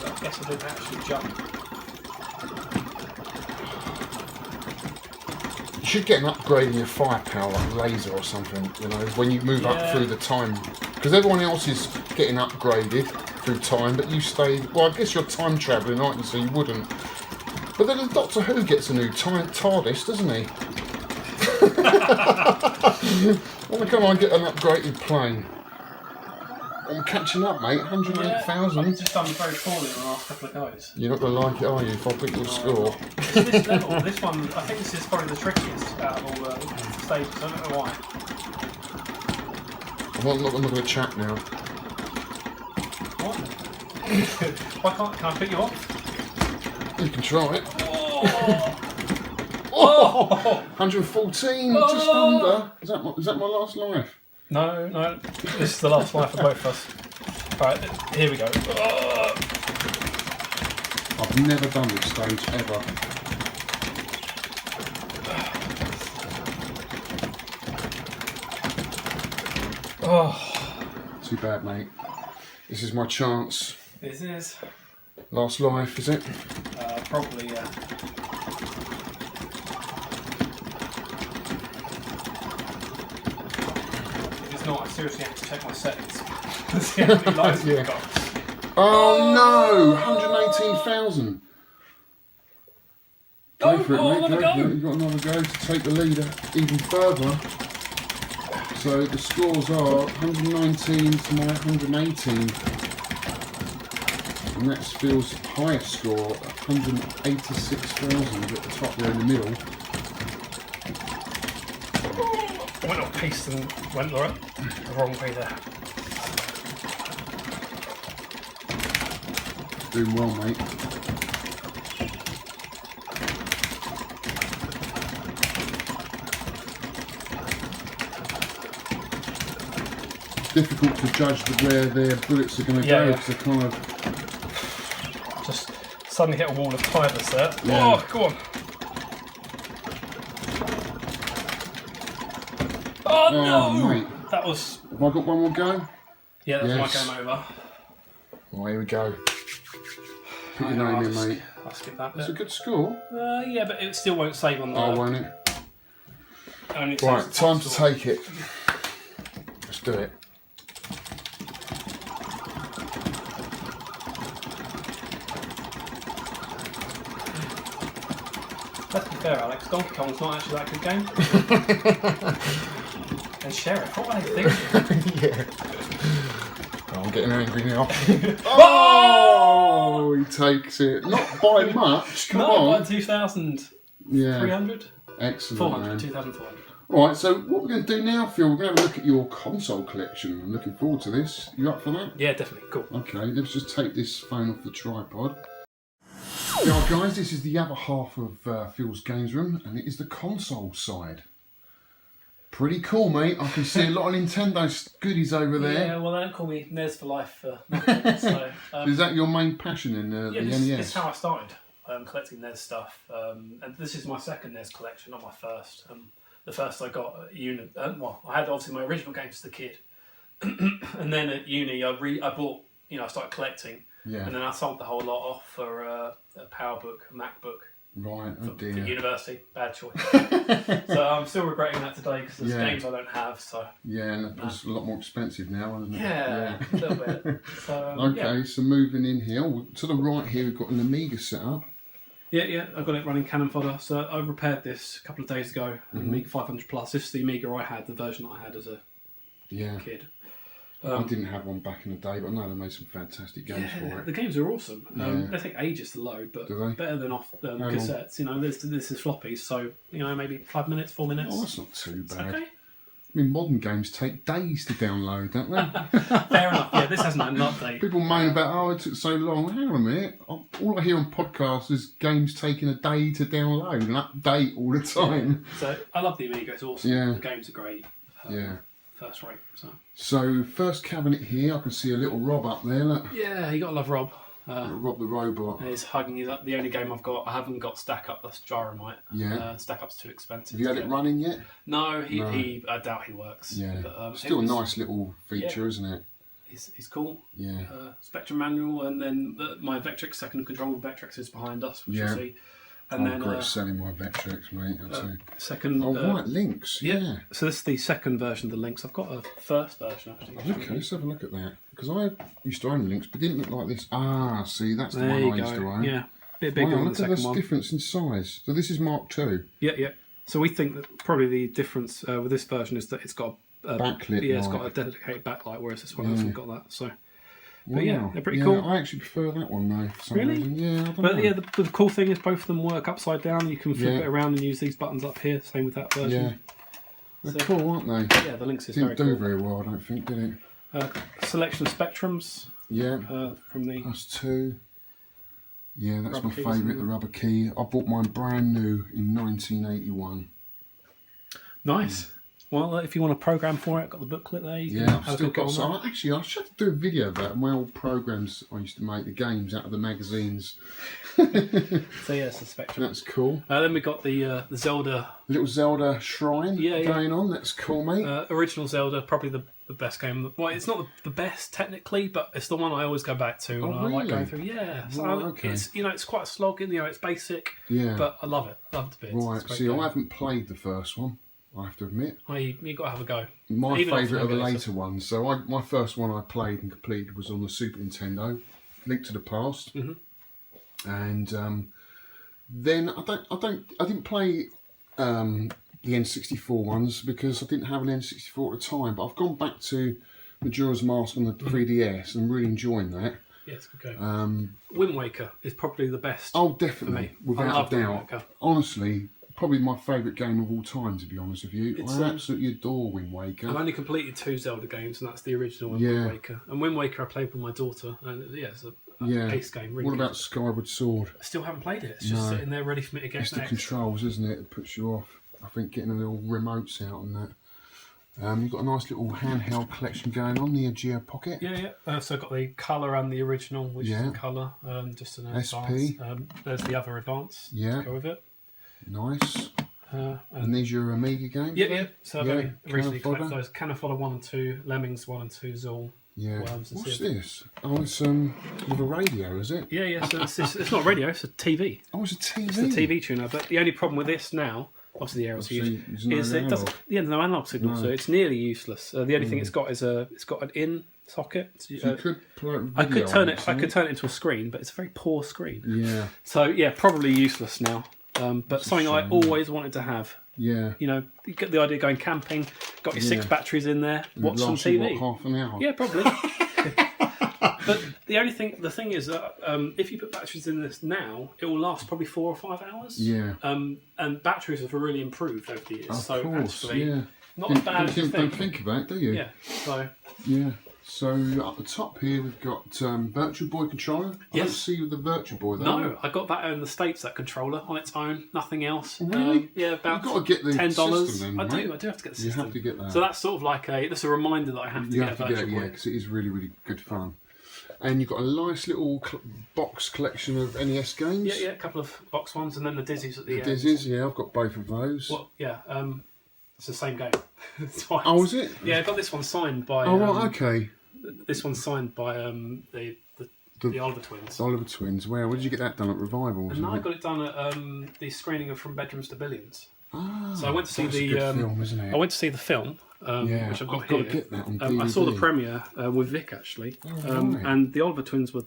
I guess I didn't actually jump. You should get an upgrade in your firepower, like laser or something, when you move up through the time. Because everyone else is getting upgraded through time, but you stay... Well, I guess you're time travelling, aren't you, so you wouldn't. But then Doctor Who gets a new TARDIS, doesn't he? I want to come on and get an upgraded plane. I'm catching up, mate. 108,000. I've just done very poorly in the last couple of goes. You're not going to like it, are you, if I beat your score? This level, this one, I think this is probably the trickiest out of all the stages. I don't know why. I'm not going to chat now. What? Why can I put you off? You can try it. Oh! 114, just under. Is that my last life? No. This is the last life for both of us. Alright, here we go. I've never done this stage, ever. Oh. Too bad, mate. This is my chance. This is. Last life, is it? Probably, yeah. If it's not, I seriously have to check my settings. See how many lives we've got. Oh no! 118,000. Go for it, mate. Go. You've got another go to take the lead even further. So the scores are 119 to my 118. And that's Phil's highest score, 186,000 at the top there in the middle. I went off piste and went the wrong way there. Doing well, mate. Difficult to judge where their bullets are going to go because they're kind of... Just suddenly hit a wall of tigers there. Yeah. Oh, go on. Oh, no! Mate. That was... Have I got one more go? Yeah, that's my game over. Well, here we go. Put your name in, mate. I'll skip that bit. That's a good score. Yeah, but it still won't save on the... Oh, won't it? Only Right, time to take it. Let's do it. Let's be fair, Alex. Donkey Kong's not actually that good game. And Sheriff, what were they thinking? Yeah. Oh, I'm getting angry now. Oh, he takes it. Not by much. Come on. By 2,300. Yeah. Excellent. 400. Man. 2,400. All right. So what we're going to do now, Phil? We're going to have a look at your console collection. I'm looking forward to this. You up for that? Yeah, definitely. Cool. Okay. Let's just take this phone off the tripod. Yeah, guys, this is the other half of Phil's games room, and it is the console side. Pretty cool, mate. I can see a lot of Nintendo goodies over there. Yeah, well, they don't call me NES for life for nothing. So, Is that your main passion in the NES? This is how I started collecting NES stuff. And this is my second NES collection, not my first. The first I got at uni. Well, I had obviously my original games as a kid. And then at uni, I bought, I started collecting. Yeah. And then I sold the whole lot off for a PowerBook, a MacBook. Right, oh for dear. university. Bad choice. So I'm still regretting that today because there's games I don't have. So yeah, and it's a lot more expensive now, isn't it? Yeah, a little bit. So, okay, so moving in here, to the right here we've got an Amiga set up. Yeah, I've got it running Cannon Fodder. So I repaired this a couple of days ago, Amiga 500 Plus. This is the Amiga I had, the version I had as a kid. I didn't have one back in the day, but I know they made some fantastic games for it. The games are awesome. They take ages to load, but better than off cassettes. You know, this is floppies, so maybe 5 minutes, 4 minutes. Oh, that's not too bad. Okay. I mean, modern games take days to download, don't they? Fair enough. Yeah, this hasn't had an update. People moan about, it took so long. Hang on a minute. All I hear on podcasts is games taking a day to download and update all the time. Yeah. So I love the Amiga. It's awesome. Yeah. The games are great. First rate. So first cabinet here, I can see a little Rob up there. Look. Yeah, you got to love Rob. Rob the robot. He's hugging his up. The only game I've got, I haven't got Stack Up. That's Gyromite. Yeah. Stack Up's too expensive. Have you had it running yet? No, he I doubt he works. Yeah. But, still a nice little feature, isn't it? He's cool. Yeah. Spectrum manual, and then my Vectrex second control Vectrex is behind us, which you'll see. And then great selling my Vectrex, mate. Second. Right, Lynx. Yeah. So this is the second version of the Lynx. I've got a first version actually. Okay, let's have a look at that. Because I used to own Lynx, but it didn't look like this. Ah, see, that's the there one you I used to own. Yeah, bit bigger than the second one. Look at this difference in size. So this is Mark II. Yeah. So we think that probably the difference with this version is that it's got a backlit. Yeah, it's got a dedicated backlight, whereas this one hasn't got that. So. But they're pretty cool. I actually prefer that one though. For some reason. Yeah, I don't know. The cool thing is both of them work upside down. You can flip it around and use these buttons up here. Same with that version. Yeah, they're cool, aren't they? Yeah, the Lynx is didn't do very well, I don't think, did it? Selection of Spectrums. Yeah. From the +2. Yeah, that's my keys, favourite, the rubber key. I bought mine brand new in 1981. Nice. Well, if you want a program for it, got the booklet there. You can I've still got some. Actually, I should do a video about my old programs I used to make, the games out of the magazines. So it's the Spectrum. That's cool. Then we got the Zelda. Little Zelda shrine going on. That's cool, mate. Original Zelda, probably the best game. Well, it's not the best technically, but it's the one I always go back to and I like going through. Yeah, so okay. It's quite a slog. It's basic. Yeah, but I love it. Love it a bit. Right. See, I haven't played the first one, I have to admit. You've got to have a go. My favourite are the later ones. So my first one I played and completed was on the Super Nintendo, Link to the Past, and then I didn't play the N64 ones because I didn't have an N64 at the time. But I've gone back to Majora's Mask on the 3DS and really enjoying that. Yes, okay. Wind Waker is probably the best. Oh, definitely, without a doubt. Honestly. Probably my favourite game of all time, to be honest with you. I absolutely adore Wind Waker. I've only completed 2 Zelda games, and that's the original Wind Waker. And Wind Waker I played with my daughter, and it's a ace game. Really what about Skyward Sword? I still haven't played it. It's just sitting there ready for me to get next. It's the controls, isn't it? It puts you off. I think getting the little remotes out and that. You've got a nice little handheld collection going on, the Geo Pocket. Yeah. So I've got the colour and the original, which is the colour, just an advance. There's the other advance to go with it. Nice. And these are your Amiga games? Yeah. So I've only recently collected those. Cannon Fodder 1 and 2, Lemmings 1 and 2, Zool. Yeah. What's this? Oh, it's with a radio, is it? Yeah. So it's not a radio, it's a TV. Oh, it's a TV. It's a TV tuner. But the only problem with this now, obviously the aerial's huge, is it doesn't. Yeah, no analog signal, so it's nearly useless. The only thing it's got is it's got an in socket. So you could play I could turn it. I could turn it into a screen, but it's a very poor screen. Yeah. So probably useless now. But something I always wanted to have. Yeah. You get the idea of going camping, got your 6 batteries in there, watch some TV. Half an hour? Yeah, probably. But the thing is that if you put batteries in this now, it will last probably 4 or 5 hours. Yeah. And batteries have really improved over the years. Of course, actually, not as bad as you think. Don't think about it, do you? Yeah. Yeah. So at the top here we've got Virtual Boy controller. I don't see the Virtual Boy though. No, I got that in the States, that controller on its own, nothing else. Really? About You've got to get the $10. system then, I right? do have to get the system. You have to get that. So that's sort of like that's a reminder that I have to get a Virtual Boy. Yeah, because it is really, really good fun. And you've got a nice little box collection of NES games. Yeah, a couple of box ones, and then the Dizzies at the end. Dizzies, yeah, I've got both of those. Well, it's the same game. Oh, is it? Yeah, I got this one signed by. Oh, right, okay. This one's signed by the The Oliver Twins. Oliver Twins. Where did you get that done at Revivals? And I got it done at the screening of From Bedrooms to Billions. Ah, so I went to see the film, isn't it? I went to see the film, which I've got here. To get that on DVD. I saw the premiere with Vic actually, right. and the Oliver Twins were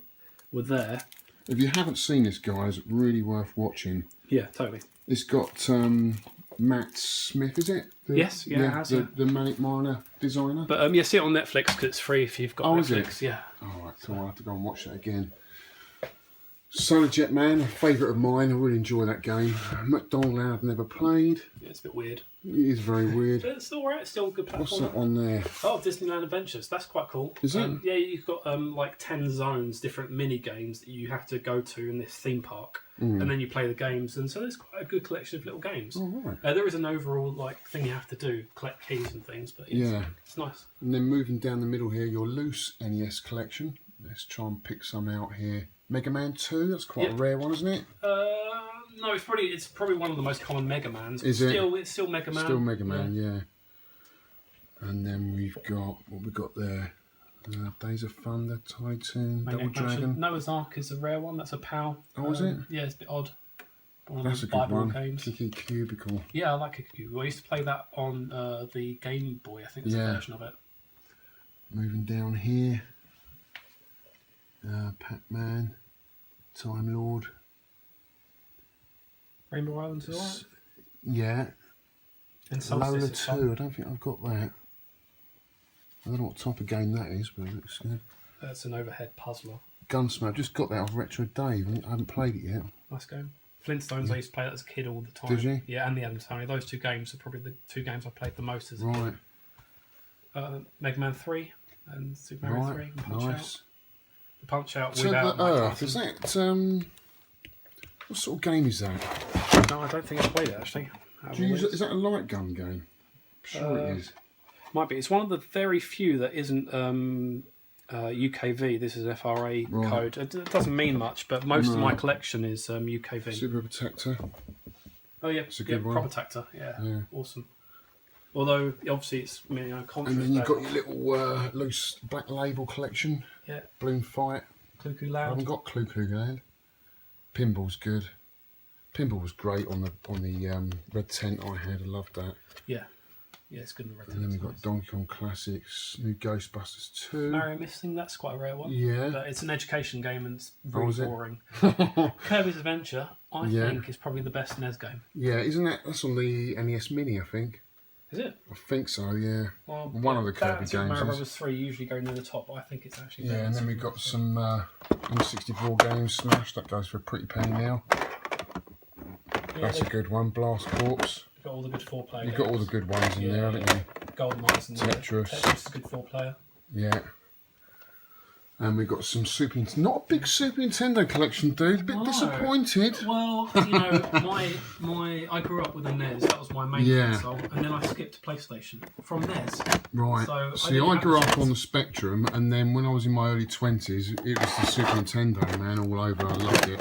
there. If you haven't seen this, guys, really worth watching. Yeah, totally. It's got Matt Smith, is it? Yes, yeah, it has, the Manic Miner designer. But see it on Netflix because it's free if you've got Netflix. Is it? Yeah. All right, so I'll have to go and watch that again. Solar Jet Man, a favourite of mine. I really enjoy that game. McDonald I've never played. Yeah, it's a bit weird. It is very weird. But it's all right. It's still a good platform. What's that on there? Oh, Disneyland Adventures. That's quite cool. Is it? Yeah, you've got like 10 zones, different mini games that you have to go to in this theme park, and then you play the games. And so there's quite a good collection of little games. Oh, right. There is an overall like thing you have to do, collect keys and things. But it's nice. And then moving down the middle here, your loose NES collection. Let's try and pick some out here. Mega Man 2. That's quite a rare one, isn't it? No, it's probably one of the most common Mega Mans. Is it? It's still Mega Man. Still Mega Man, yeah. And then we've got what we got there. Days of Thunder, Tytoon, Double Dragon. Noah's Ark is a rare one. That's a PAL. Oh, is it? Yeah, it's a bit odd. That's a good one. Kiki Cubicle. Yeah, I like Kiki Cubicle. I used to play that on the Game Boy. I think there's a version of it. Moving down here. Pac-Man, Time Lord. Rainbow Island as well? Yeah. And Lola 2, I don't think I've got that. I don't know what type of game that is, but it looks good. That's an overhead puzzler. Gunsmoke, I've just got that off Retro Dave. I haven't played it yet. Nice game. Flintstones, I used to play that as a kid all the time. Did you? Yeah, and the Addams Family. Those two games are probably the two games I played the most as a kid. Right. Mega Man 3 and Super Mario 3. And Punch Out. The Punch Out so without the Earth, is that... what sort of game is that? No, I don't think I've played it actually. Is that a light gun game? I'm sure it is. Might be. It's one of the very few that isn't UKV. This is an FRA code. It doesn't mean much, but most of my collection is UKV. Super Protector. Oh yeah, it's a good one. Protector. Yeah, awesome. Although obviously it's conscious. And then you've got your little loose Black Label collection. Yeah. Balloon Fight. Clu Clu Land. I haven't got Clu Clu Land. Pinball's good. Pinball was great on the red tent I had. I loved that. Yeah. Yeah, it's good in the red tent. And then we've got Donkey Kong Classics, new Ghostbusters 2. Mario Missing, that's quite a rare one. Yeah. But it's an education game and it's really boring. Kirby's Adventure, I think, is probably the best NES game. Yeah, that's on the NES Mini, I think. Is it? I think so, yeah. Well, one of the Kirby games. Mario Brothers 3 usually go near the top, but I think it's actually better. Yeah, and then we've got some N64 games, Smash, that goes for a pretty penny now. Yeah, that's a good one. Blast Corps. You've got all the good 4-player You've got all the good ones in there, haven't you? GoldenEye's in there. Tetris. Tetris is a good 4-player. Yeah. And we've got some not a big Super Nintendo collection, dude. A bit disappointed. Well, I grew up with a NES. That was my main console, and then I skipped to PlayStation from NES. Right. So see, I grew up on the Spectrum, and then when I was in my early 20s, it was the Super Nintendo, man, all over. I loved it.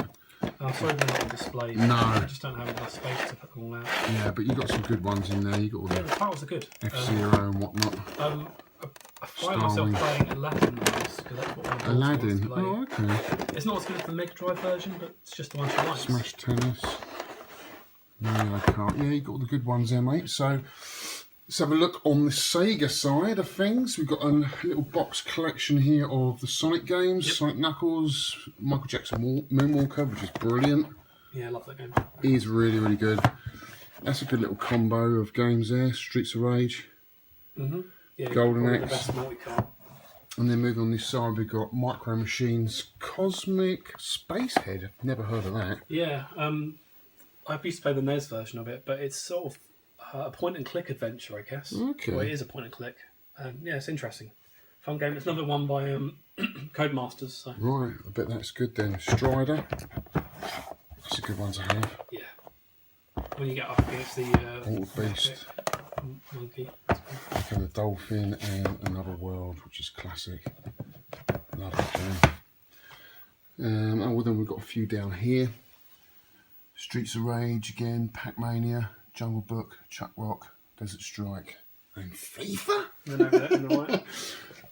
Sorry they're not on display. No. I just don't have enough space to put them all out. Yeah, but you got some good ones in there. You got all the titles are good. F-Zero and whatnot. I find myself playing Aladdin because that's what my Aladdin? Oh, okay. It's not as good as the Mega Drive version, but it's just the one she likes. Smash Tennis. No, I can't. Yeah, you got all the good ones there, mate. So let's have a look on the Sega side of things. We've got a little box collection here of the Sonic games. Sonic Knuckles, Michael Jackson Moonwalker, which is brilliant. Yeah, I love that game. He's really, really good. That's a good little combo of games there. Streets of Rage. Yeah, Golden Axe. The best multi-card. And then moving on this side, we've got Micro Machines Cosmic Spacehead. I've never heard of that. Yeah, I used to play the NES version of it, but it's sort of a point-and-click adventure, I guess. Okay. Well, it is a point-and-click. Yeah, it's interesting. Fun game. It's another one by Codemasters. So. Right, I bet that's good then. Strider. That's a good one to have. Yeah. When you get up against the... Water Beast. Monkey. And the Dolphin and Another World, which is classic. Love that game. Well, then we've got a few down here. Streets of Rage again, Pac-Mania, Jungle Book, Chuck Rock, Desert Strike, and FIFA. And over there on the right.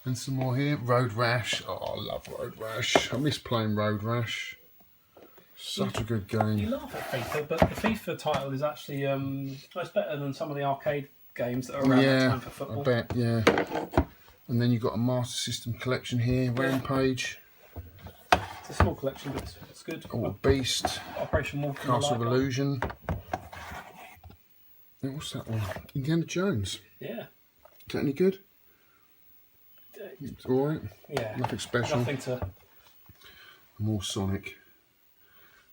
And some more here. Road Rash. Oh, I love Road Rash. I miss playing Road Rash. Such a good game. You laugh at FIFA, but the FIFA title is actually it's better than some of the arcade games that are around that time for football. I bet, yeah. And then you've got a Master System collection here. Rampage. It's a small collection, but it's good. Oh, Beast. Operation Wolf. Castle of Illusion. What's that one? Indiana Jones. Yeah. Is that any good? It's alright. Yeah. Nothing special. Nothing to... More Sonic.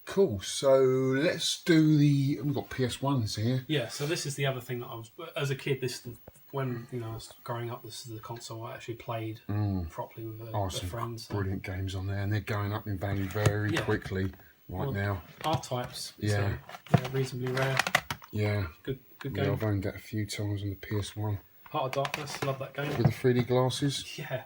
Cool. So let's do the... We've got PS1s here. Yeah, so this is the other thing that I was... As a kid, when I was growing up, this is the console I actually played properly with friends. Brilliant games on there, and they're going up in value very quickly now. R-Types. Yeah. So, reasonably rare. Yeah. Good game. Yeah, I've owned that a few times on the PS1. Heart of Darkness, love that game. With the 3D glasses. Yeah.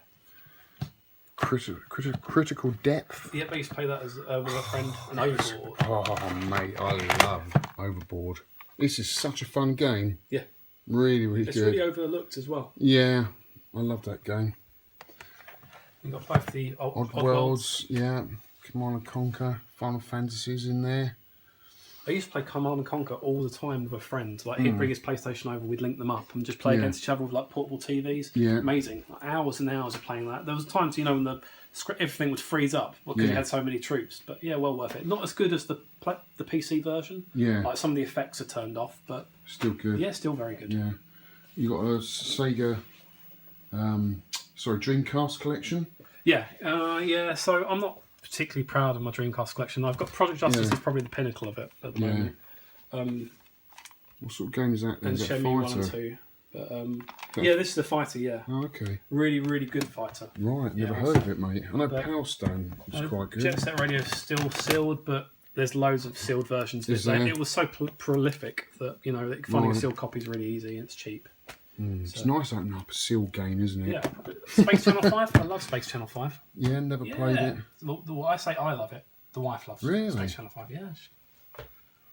Critical Depth. Yeah, I used to play that as with a friend. And Overboard. Oh, mate, I love Overboard. This is such a fun game. Yeah. Really, really it's good. It's really overlooked as well. Yeah, I love that game. You've got both the Odd Worlds, yeah. Command & Conquer, Final Fantasies in there. I used to play Command & Conquer all the time with a friend. Like, he'd bring his PlayStation over, we'd link them up and just play against each other with, like, portable TVs. Yeah. Amazing. Like, hours and hours of playing that. There was times, when the everything would freeze up because you had so many troops. But, yeah, well worth it. Not as good as the PC version. Yeah. Like, some of the effects are turned off, but... Still good. Yeah, still very good. Yeah. You got a Sega... Dreamcast collection? Yeah. Yeah, so I'm not particularly proud of my Dreamcast collection. I've got Project Justice is probably the pinnacle of it at the moment. What sort of game is that? And is that Shenmue 1 and 2. But, yeah, this is the fighter, yeah. Oh, okay. Really, really good fighter. Right, never heard of it, mate. I know Power Stone was quite good. Jet Set Radio is still sealed, but there's loads of sealed versions. It was so prolific that, finding sealed copies really easy and it's cheap. It's nice opening up a sealed game, isn't it? Yeah. Space Channel 5? I love Space Channel 5. Yeah, never played it. I say I love it. The wife loves Space Channel 5, yeah.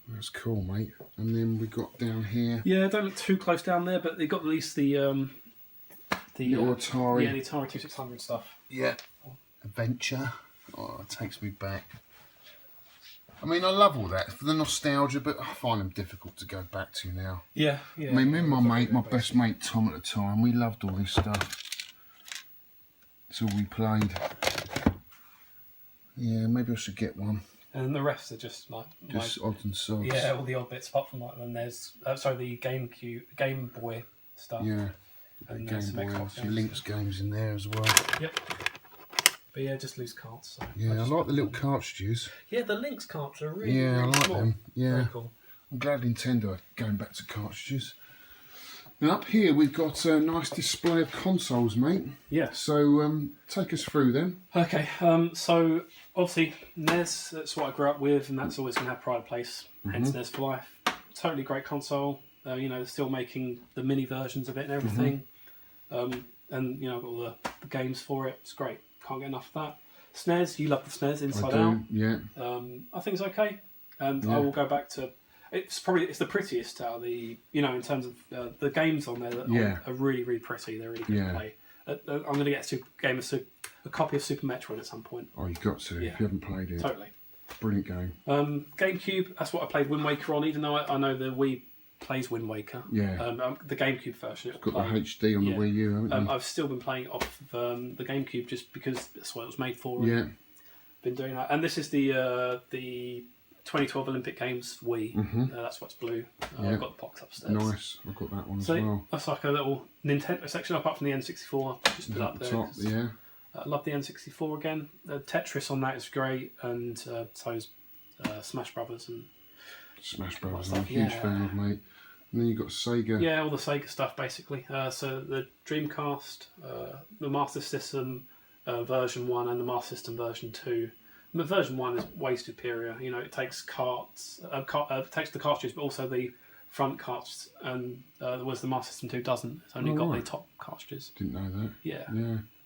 That's cool, mate. And then we got down here. Yeah, don't look too close down there, but they got at least the Atari. Yeah, the Atari 2600 stuff. Yeah. Adventure. Oh, it takes me back. I mean, I love all that for the nostalgia, but I find them difficult to go back to now. Yeah. I mean, me and my best mate Tom at the time, we loved all this stuff. It's all we played. Yeah, maybe I should get one. And the rest are just like odds and sods. Yeah, all the odd bits apart from then there's the Game Boy stuff. Yeah. And Game Boy, your Lynx games in there as well. Yep. But yeah, just loose cards. So yeah, I like the little cartridges. Yeah, the Lynx cards are really I like small. them. Yeah. Very cool. I'm glad Nintendo are going back to cartridges. Now up here we've got a nice display of consoles, mate. Yeah. So take us through them. Okay. So obviously NES, that's what I grew up with, and that's always going to have pride of place. Hence NES for life. Totally great console. They're still making the mini versions of it and everything. And I've got all the games for it. It's great. Can't get enough of that. SNES, you love the SNES Inside Out. Yeah. I think it's okay, and I will go back to. It's the prettiest out of the in terms of the games on there that are really really pretty. They're really good to play. I'm going to get a copy of Super Metroid at some point. Oh, you've got to if you haven't played it. Totally. Brilliant game. GameCube. That's what I played Wind Waker on. Even though I know the Wii plays Wind Waker. Yeah. The GameCube version. It's got the HD on the Wii U, haven't you? I've still been playing it off of, the GameCube just because that's what it was made for. Yeah. Been doing that, and this is the 2012 Olympic Games Wii. That's what's blue. I've got the box upstairs. Nice. I've got that one as well. That's like a little Nintendo section apart from the N64. Just put up there. Top, yeah. I love the N64 again. The Tetris on that is great, and so is Smash Brothers and. Smash Brothers, I'm a huge fan of, mate. And then you've got Sega. Yeah, all the Sega stuff, basically. So the Dreamcast, the Master System version 1 and the Master System version 2. The version 1 is way superior. It takes takes the cartridges, but also the front carts. And whereas the Master System 2 doesn't. It's only got the top cartridges. Didn't know that. Yeah.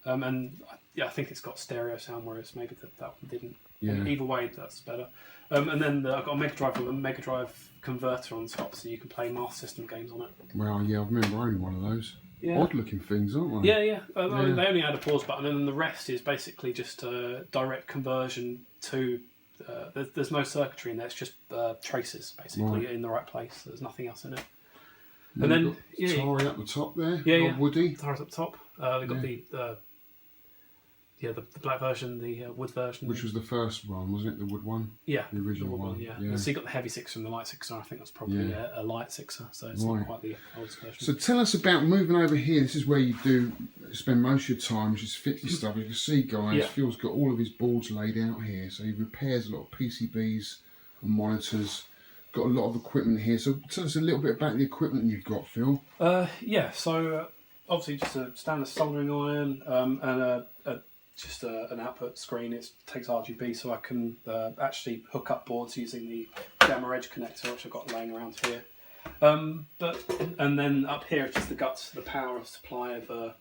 And I think it's got stereo sound, whereas maybe that one didn't. Yeah. Either way, that's better. And then I've got a Mega Drive with a Mega Drive converter on top, so you can play Master System games on it. Well, yeah, I remember owning one of those. odd looking things, aren't they? Yeah. I mean, they only had a pause button, and then the rest is basically just a direct conversion to. There's no circuitry in there. It's just traces basically in the right place. There's nothing else in it. And then Atari up the top there. Yeah. Woody. Atari's up the top. They've got the black version, the wood version. Which was the first one, wasn't it? The wood one? Yeah. The original one. Yeah. So you got the heavy sixer and the light sixer. I think that's probably a light sixer, so it's not quite the oldest version. So tell us about moving over here. This is where you do spend most of your time, which is fixing stuff. You can see, guys, Phil's got all of his boards laid out here. So he repairs a lot of PCBs and monitors. Got a lot of equipment here. So tell us a little bit about the equipment you've got, Phil. So obviously just a standard soldering iron and an output screen. It takes RGB, so I can actually hook up boards using the Gamma Edge connector, which I've got laying around here. And then up here it's just the guts, the power supply to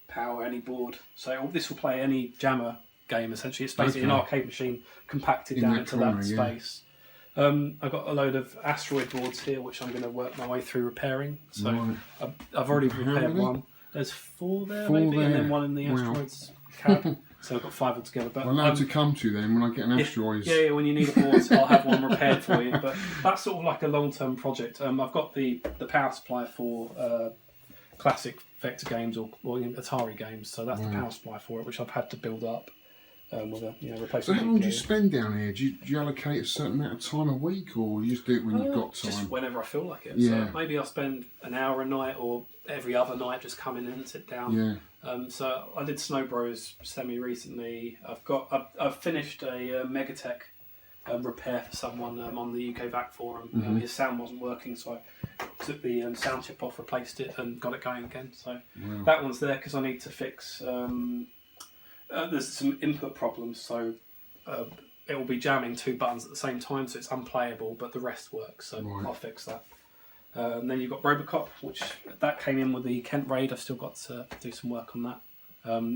power any board. So this will play any Jammer game essentially. It's basically an arcade machine compacted down into that space. I've got a load of Asteroid boards here, which I'm going to work my way through repairing. So I've already repaired one. There's 4 there, and then one in the Asteroids cab. So I've got 5 altogether. But I'm allowed to come to them when I get an Asteroids. Yeah, when you need a board, I'll have one repaired for you. But that's sort of like a long-term project. I've got the power supply for classic Vector games or Atari games. So that's the power supply for it, which I've had to build up. With a replacement. So how long do you spend down here? Do you allocate a certain amount of time a week, or you just do it when you've got time? Just whenever I feel like it. So maybe I'll spend an hour a night, or every other night, just come in and sit down. So I did Snow Bros semi recently. I've finished a Megatech repair for someone on the UK VAC forum. His sound wasn't working, so I took the sound chip off, replaced it, and got it going again. So that one's there because I need to fix. There's some input problems, so it will be jamming 2 buttons at the same time, so it's unplayable, but the rest works, so I'll fix that. And then you've got Robocop, which that came in with the Kent Raid. I've still got to do some work on that.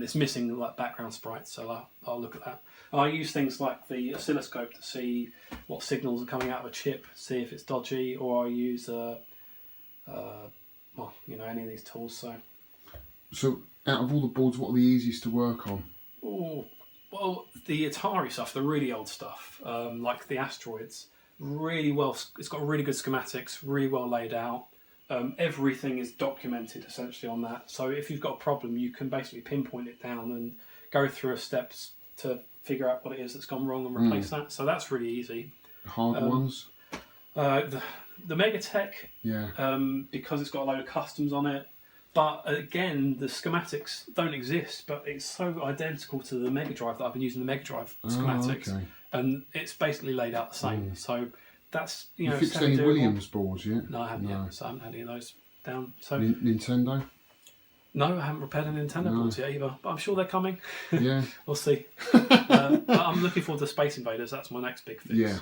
It's missing like background sprites, so I'll look at that. I use things like the oscilloscope to see what signals are coming out of a chip, see if it's dodgy, or I use any of these tools. So out of all the boards, what are the easiest to work on? Well, the Atari stuff, the really old stuff, like the Asteroids, really well. It's got really good schematics, really well laid out. Everything is documented essentially on that. So if you've got a problem, you can basically pinpoint it down and go through steps to figure out what it is that's gone wrong and replace that. So that's really easy. Hard ones? The Megatech, because it's got a load of customs on it. But again, the schematics don't exist, but it's so identical to the Mega Drive that I've been using the Mega Drive schematics, and it's basically laid out the same. So that's you fixed any Williams boards yet? No, I haven't yet. So I haven't had any of those down. So Nintendo? No, I haven't repaired any Nintendo boards yet either, but I'm sure they're coming. Yeah, we'll see. But I'm looking forward to Space Invaders. That's my next big fix. Yeah.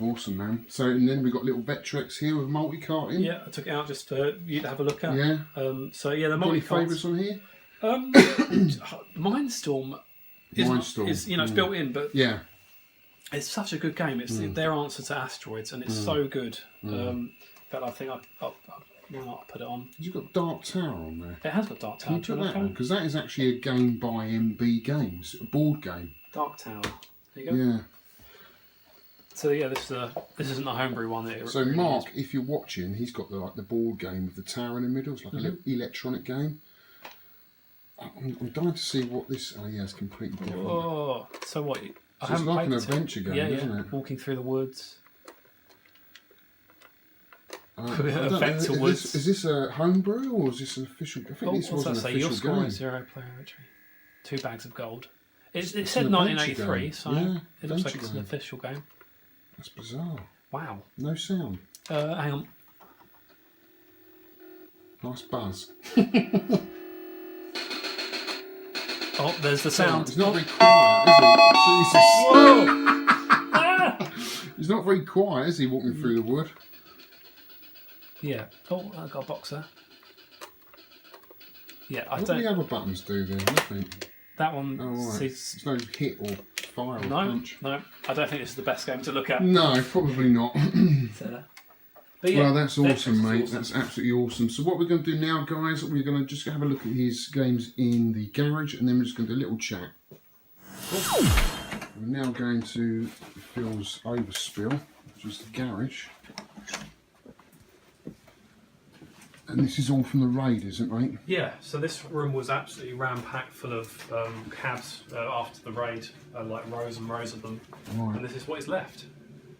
Awesome, man. So, and then we've got little Vectrex here with multi-cart in. Yeah, I took it out just for you to have a look at. Yeah. The multi-cart. Any favourites on here? Mindstorm is it's built in, but it's such a good game. It's their answer to Asteroids, and it's so good that I think I'll put it on. You've got Dark Tower on there. It has got Dark Tower. Can you put that on? Because that is actually a game by MB Games, a board game. Dark Tower. There you go. Yeah. So this isn't a homebrew one. So Mark, if you're watching, he's got the board game with the tower in the middle. It's like a little electronic game. I'm dying to see what this. Oh yeah, it's completely different. Oh, so what? So it's like an adventure game, isn't it? Walking through the woods. Is this a homebrew or is this an official? I think this was an official Your score game. Is 0 player victory. 2 bags of gold. It said 1983, so it looks like it's an official game. That's bizarre. Wow. No sound. Hang on. Nice buzz. Oh, there's the sound. It's not very quiet, is he? Jesus. Whoa! He's not very quiet, is he, walking through the wood? Yeah. Oh, I got a box there. Yeah, What do the other buttons do then? Nothing. That one. Oh, right. There's no hit or fire or punch. No, I don't think this is the best game to look at. No, probably not. But But yeah, well, that's awesome, mate. Awesome. That's absolutely awesome. So what we're going to do now, guys, we're going to just have a look at his games in the garage, and then we're just going to do a little chat. Cool. We're now going to Phil's overspill, which is the garage. And this is all from the raid, isn't it, mate? Yeah, so this room was absolutely ram-packed full of cabs after the raid, like rows and rows of them. Right. And this is what is left.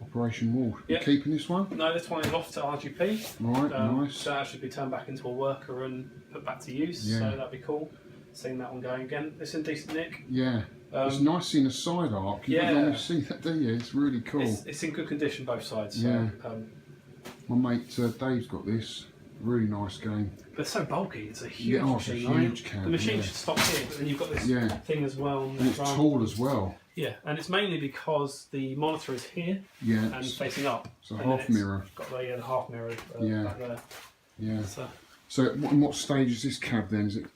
Operation Wall. Yeah. You keeping this one? No, this one is off to RGP. Right, nice. So that should be turned back into a worker and put back to use, Yeah. so that'd be cool. Seeing that one going again. It's in decent nick. Yeah. It's nice seeing a side arc. You don't always see that, do you? It's really cool. It's in good condition, both sides. So, Yeah. My mate Dave's got this. Really nice game. But it's so bulky. It's a huge machine. It's a huge cab. The machine should stop here, but then you've got this thing as well. And it's tall as well. Yeah, and it's mainly because the monitor is here and facing up. It's a half mirror. Got the half mirror back there. Yeah. So in what stage is this cab then? Is it?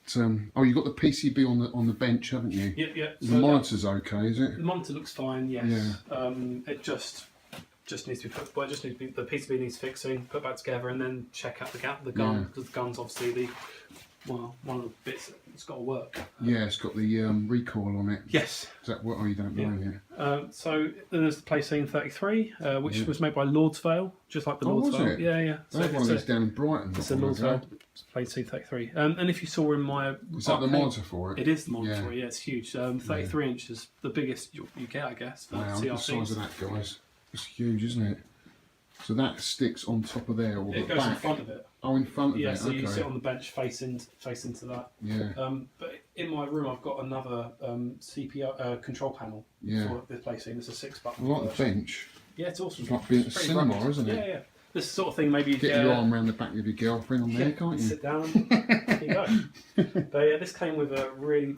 Oh, you've got the PCB on the bench, haven't you? Yeah. The monitor's okay, is it? The monitor looks fine. Yes. Yeah. It just needs to be put. Well, it just needs to be, the PCB needs fixing, put back together, and then check out the gun because the gun's obviously one of the bits that's got to work. Yeah, it's got the recoil on it. Yes. Is that what? Oh, you don't know yet. So then there's the PlayStation 33, which was made by Lordsvale, just like the Lordsvale. Was it? Yeah. They have one of these down in Brighton. It's a Lordsvale PlayStation 33. And if you saw in my is that the monitor for it? It is the monitor for it. Yeah, it's huge. 33 inches, the biggest you get, I guess. For wow, CRTs. the size of that, guys. It's huge, isn't it? So that sticks on top of there, or it the goes back. in front of it. Oh, in front of it. Yeah, so okay. you sit on the bench facing to that. Yeah. But in my room, I've got another CPU control panel for the PlayStation. It's a 6-button. I like the bench. Yeah, it's awesome. It's like being at a cinema, rugged. isn't it? Yeah. This sort of thing, maybe you get your arm around the back of your girlfriend on there, can't you? Sit down. There you go. But yeah, this came with a really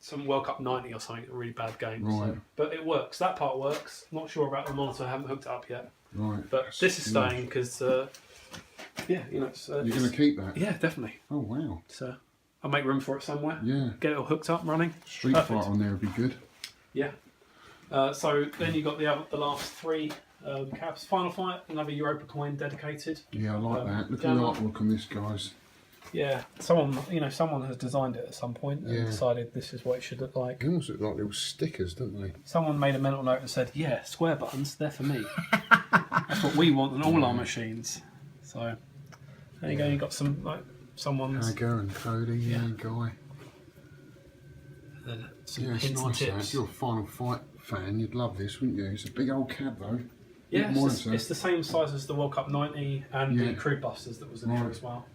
some World Cup 90 or something, a really bad game. Right. So. But it works. That part works. Not sure about the monitor. I haven't hooked it up yet. Right. But this is staying because, it's... You're going to keep that? Yeah, definitely. Oh, wow. So I'll make room for it somewhere. Yeah. Get it all hooked up, running. Street Fighter on there would be good. Yeah. So then you got the last three cabs. Final Fight, another Europa coin dedicated. Yeah, I like that. Look at the artwork on this, guys. Yeah, someone has designed it at some point and decided this is what it should look like. They almost look like little stickers, don't they? Someone made a mental note and said, "Yeah, square buttons, they're for me. That's what we want on all our machines." So there you go. You got some someone's. Hagar and Cody, Guy. Some it's hints and nice. tips. If you're a Final Fight fan, you'd love this, wouldn't you? It's a big old cab, though. Yeah, it's the same size as the World Cup 90 and the Crew Busters that was in there as well.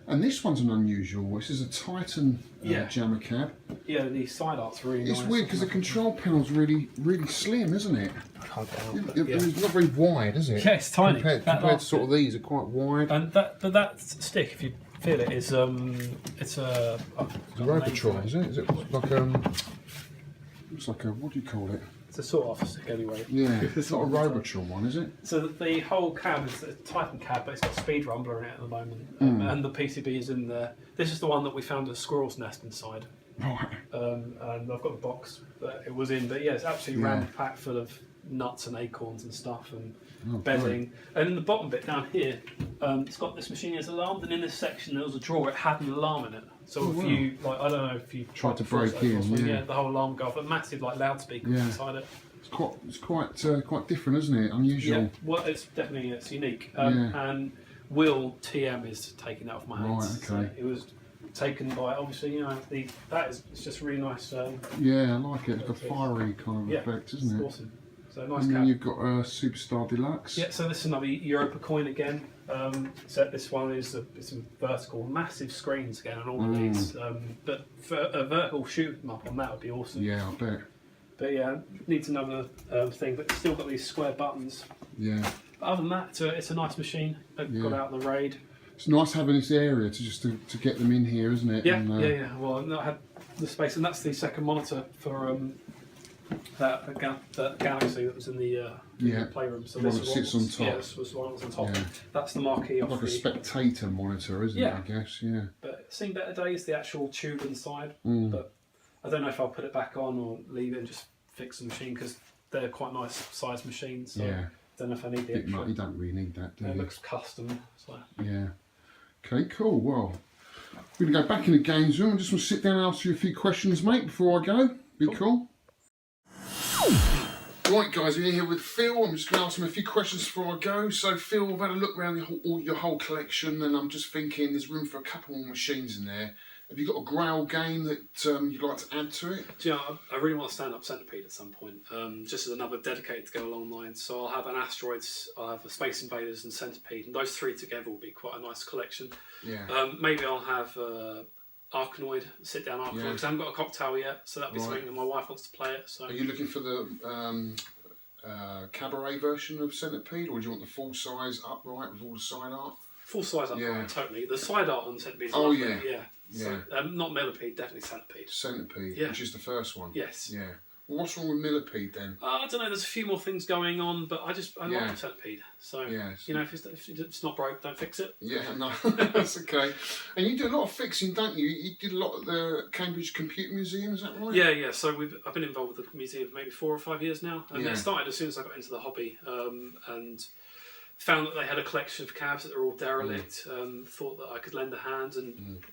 And this one's an unusual. This is a Titan jammer cab. Yeah, the side art's really nice. It's weird because the control panel's really, really slim, isn't it? I can't get out. It's not very wide, is it? Yeah, it's tiny. Compared to sort of these are quite wide. And that stick, if you feel it, is it's a Robotron, is it? Is it like It's like a, what do you call it? It's a sort of stick anyway. Yeah, it's not a Robotron one, is it? So the whole cab is a Titan cab, but it's got Speed Rumbler in it at the moment, and the PCB is in there. This is the one that we found a squirrel's nest inside. Right. And I've got the box that it was in, but yeah, it's absolutely ram-packed full of nuts and acorns and stuff and bedding. And in the bottom bit down here, it's got this machine is alarmed, and in this section there was a drawer. It had an alarm in it. So if you I don't know if you tried to break in, the whole alarm go off. A massive loudspeaker inside it. It's quite different, isn't it? Unusual. Yeah, well, it's unique. And Will TM is taking that off my hands. Right, okay. So it was taken by obviously it's just really nice. Yeah, I like it. It's got a fiery kind of effect, isn't it? Awesome. So nice. And then you've got a Superstar Deluxe. Yeah, so this is another Europa coin again. So this one is it's a vertical, massive screens again on all of these. But for a vertical shoot 'em up on that would be awesome. Yeah, I bet. But yeah, needs another thing, but it's still got these square buttons. Yeah. But other than that, it's a nice machine. Got out of the raid. It's nice having this area to get them in here, isn't it? Yeah, and, yeah. Well, I had the space, and that's the second monitor for that Galaxy that was in the playroom. So this sits on top. Yeah, this was one that was on top. Yeah. That's the marquee off like a spectator monitor, isn't it? I guess. Yeah. But it's seen better days. The actual tube inside, but I don't know if I'll put it back on or leave it and just fix the machine because they're quite nice sized machines. So Don't know if I need the bit extra. much. You don't really need that, do you? It looks custom. So. Yeah. Okay, cool. Well, we're going to go back in the games room. I just want to sit down and ask you a few questions, mate, before I go. Be cool. Right, guys, we're here with Phil. I'm just going to ask him a few questions before I go. So, Phil, I've had a look around your whole collection, and I'm just thinking there's room for a couple more machines in there. Have you got a Grail game that you'd like to add to it? Do you know, I really want to stand up Centipede at some point, just as another dedicated to go along lines. So I'll have an Asteroids, I'll have a Space Invaders and Centipede, and those three together will be quite a nice collection. Yeah. Maybe I'll have Arkanoid, sit down Arkanoid, because I haven't got a cocktail yet, so that'll be something that my wife wants to play it. So. Are you looking for the cabaret version of Centipede, or do you want the full size upright with all the side art? Full size upright, totally. The side art on Centipede is lovely. Yeah. So, not Millipede, definitely Centipede. Centipede, which is the first one. Yes. Yeah. Well, what's wrong with Millipede then? I don't know. There's a few more things going on, but I like Centipede. So you know, if it's not broke, don't fix it. Yeah, no, that's okay. And you do a lot of fixing, don't you? You did a lot at the Cambridge Computer Museum, is that right? Yeah. So I've been involved with the museum for maybe 4 or 5 years now, and it started as soon as I got into the hobby, and found that they had a collection of cabs that are all derelict. Thought that I could lend a hand and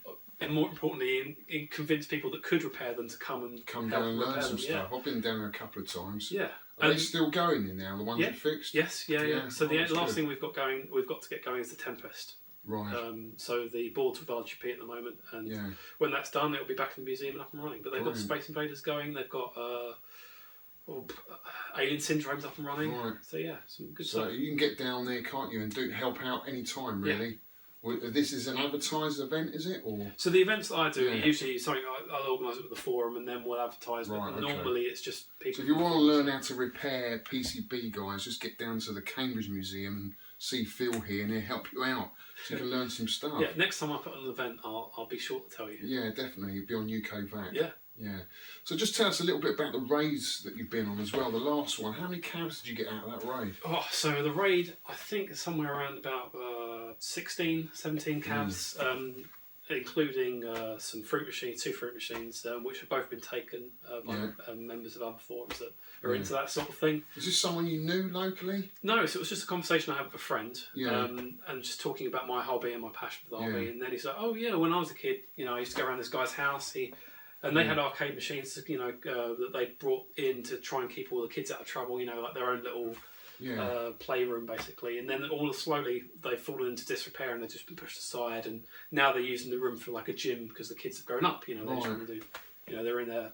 more importantly, convince people that could repair them to come down and learn some stuff. I've been down there a couple of times. Yeah. Are they still going in now, the ones you fixed? Yes, yeah. So the last thing we've got to get going is the Tempest. Right. So the board's with RGP at the moment, and when that's done, it'll be back in the museum and up and running. But they've got the Space Invaders going. They've got Alien Syndrome's up and running. Right. So some good stuff. So you can get down there, can't you, and help out any time, really. Yeah. Well, this is an advertised event, is it? Or so the events that I do are usually something I'll organise it with the forum, and then we'll advertise. Right, but normally it's just people. So if you want to learn how to repair PCB, guys, just get down to the Cambridge Museum and see Phil here, and he'll help you out, so you can learn some stuff. Yeah, next time I put on an event, I'll be sure to tell you. Yeah, definitely. You'll be on UK VAC. Yeah. Yeah. So just tell us a little bit about the raids that you've been on as well. The last one. How many cabs did you get out of that raid? Oh, so the raid, I think somewhere around about 16, 17 cabs, including some fruit machines, 2 fruit machines, which have both been taken by members of other forums that are into that sort of thing. Is this someone you knew locally? No, so it was just a conversation I had with a friend, Yeah. and just talking about my hobby and my passion for the hobby. And then he's like, "Oh yeah, when I was a kid, I used to go around this guy's house. And they had arcade machines, that they brought in to try and keep all the kids out of trouble, like their own little playroom, basically. And then all slowly they've fallen into disrepair and they've just been pushed aside. And now they're using the room for like a gym because the kids have grown up. They're trying to do, they're in their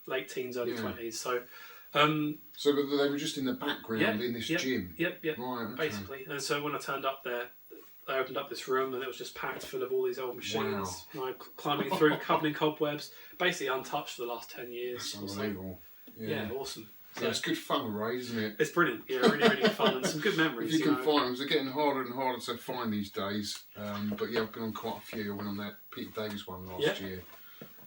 late teens, early 20s. So, so they were just in the background in this gym. Yep. Right. Okay. Basically. And so when I turned up there, they opened up this room and it was just packed full of all these old machines. Wow. Climbing through, covered in cobwebs, basically untouched for the last 10 years. That's unbelievable. Yeah, awesome. So it's good fun, Ray, isn't it? It's brilliant. Yeah, really, really fun and some good memories. If you can find them, they're getting harder and harder to find these days. But I've been on quite a few. I went on that Peter Davis one last year,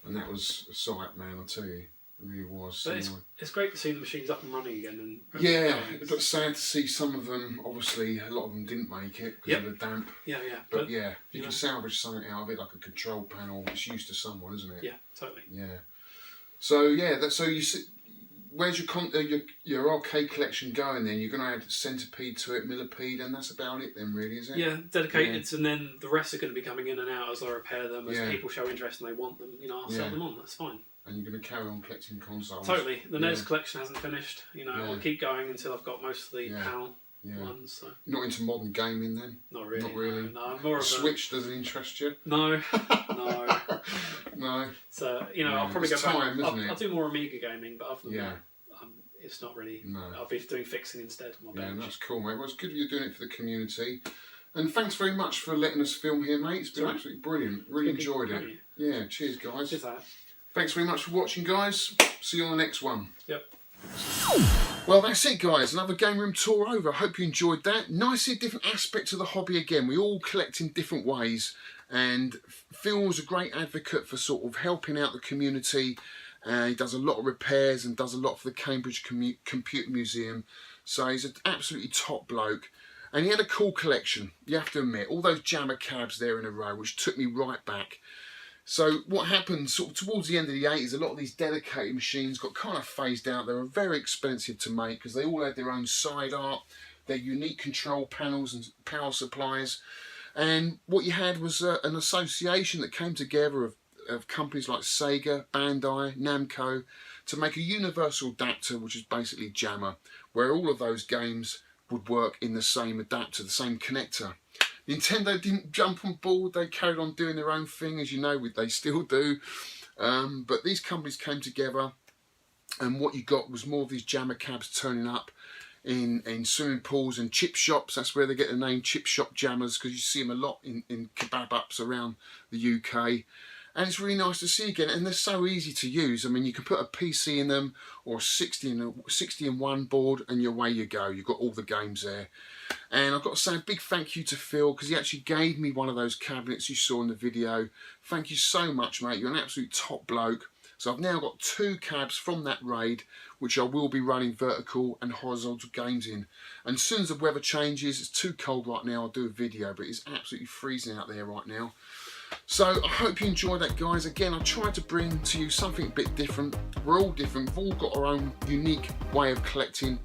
and that was a sight, man. I'll tell you. It really was. But it's great to see the machines up and running again. But sad to see some of them. Obviously, a lot of them didn't make it because of the damp. Yeah. But if you can salvage something out of it, like a control panel, it's used to someone, isn't it? Yeah, totally. Yeah. So so you see, where's your arcade collection going then? You're going to add Centipede to it, Millipede, and that's about it then, really, is it? Yeah, dedicated, and then the rest are going to be coming in and out as I repair them, as people show interest and they want them. I'll sell them on. That's fine. And you're going to carry on collecting consoles. Totally. The NES collection hasn't finished. I'll keep going until I've got most of the PAL ones. So. You're not into modern gaming then? Not really. Not really. No, I'm more of Switch doesn't interest you? No. No. So I'll probably go back. I'll do more Amiga gaming, but other than that, it's not really. No. I'll be doing fixing instead. Yeah, that's cool, mate. Well, it's good you're doing it for the community. And thanks very much for letting us film here, mate. It's been absolutely brilliant. Really enjoyed it. Yeah, cheers, guys. Cheers, that. Thanks very much for watching, guys. See you on the next one. Yep. Well, that's it, guys. Another game room tour over. I hope you enjoyed that. Nicely different aspect to the hobby again. We all collect in different ways. And Phil's a great advocate for sort of helping out the community. He does a lot of repairs and does a lot for the Cambridge Computer Museum. So he's an absolutely top bloke. And he had a cool collection, you have to admit. All those Jammer cabs there in a row, which took me right back. So what happened sort of towards the end of the 80s, a lot of these dedicated machines got kind of phased out. They were very expensive to make because they all had their own side art, their unique control panels and power supplies. And what you had was an association that came together of companies like Sega, Bandai, Namco to make a universal adapter, which is basically JAMMA, where all of those games would work in the same adapter, the same connector. Nintendo didn't jump on board. They carried on doing their own thing, as you know, they still do. But these companies came together, and what you got was more of these JAMMA cabs turning up in swimming pools and chip shops. That's where they get the name chip shop JAMMAs, because you see them a lot in kebab-ups around the UK. And it's really nice to see again, and they're so easy to use. I mean, you can put a PC in them or a 60 in one board, and away you go. You've got all the games there. And I've got to say a big thank you to Phil, because he actually gave me one of those cabinets you saw in the video. Thank you so much, mate. You're an absolute top bloke. So I've now got 2 cabs from that raid, which I will be running vertical and horizontal games in. And as soon as the weather changes, it's too cold right now, I'll do a video, but it's absolutely freezing out there right now. So I hope you enjoyed that, guys. Again, I tried to bring to you something a bit different. We're all different. We've all got our own unique way of collecting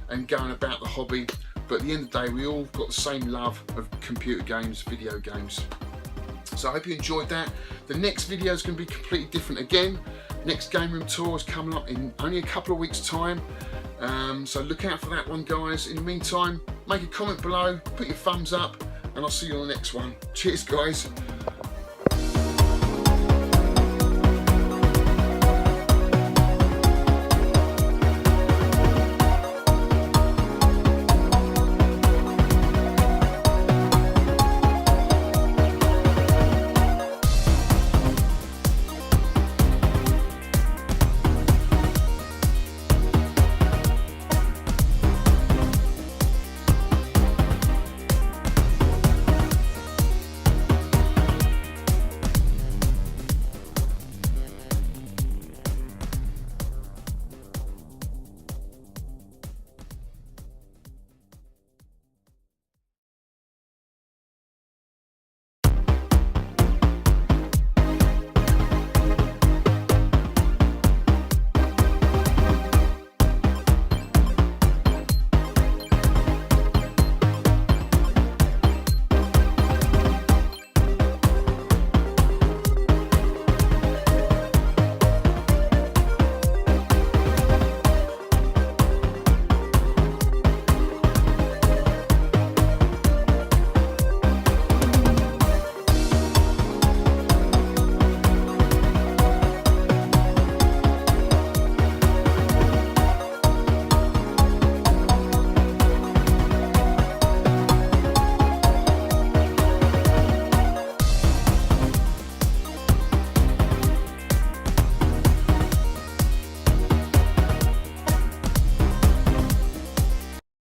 and going about the hobby. But at the end of the day, we all got the same love of computer games, video games. So I hope you enjoyed that. The next video is going to be completely different again. Next Game Room Tour is coming up in only a couple of weeks' time. So look out for that one, guys. In the meantime, make a comment below, put your thumbs up, and I'll see you on the next one. Cheers, guys.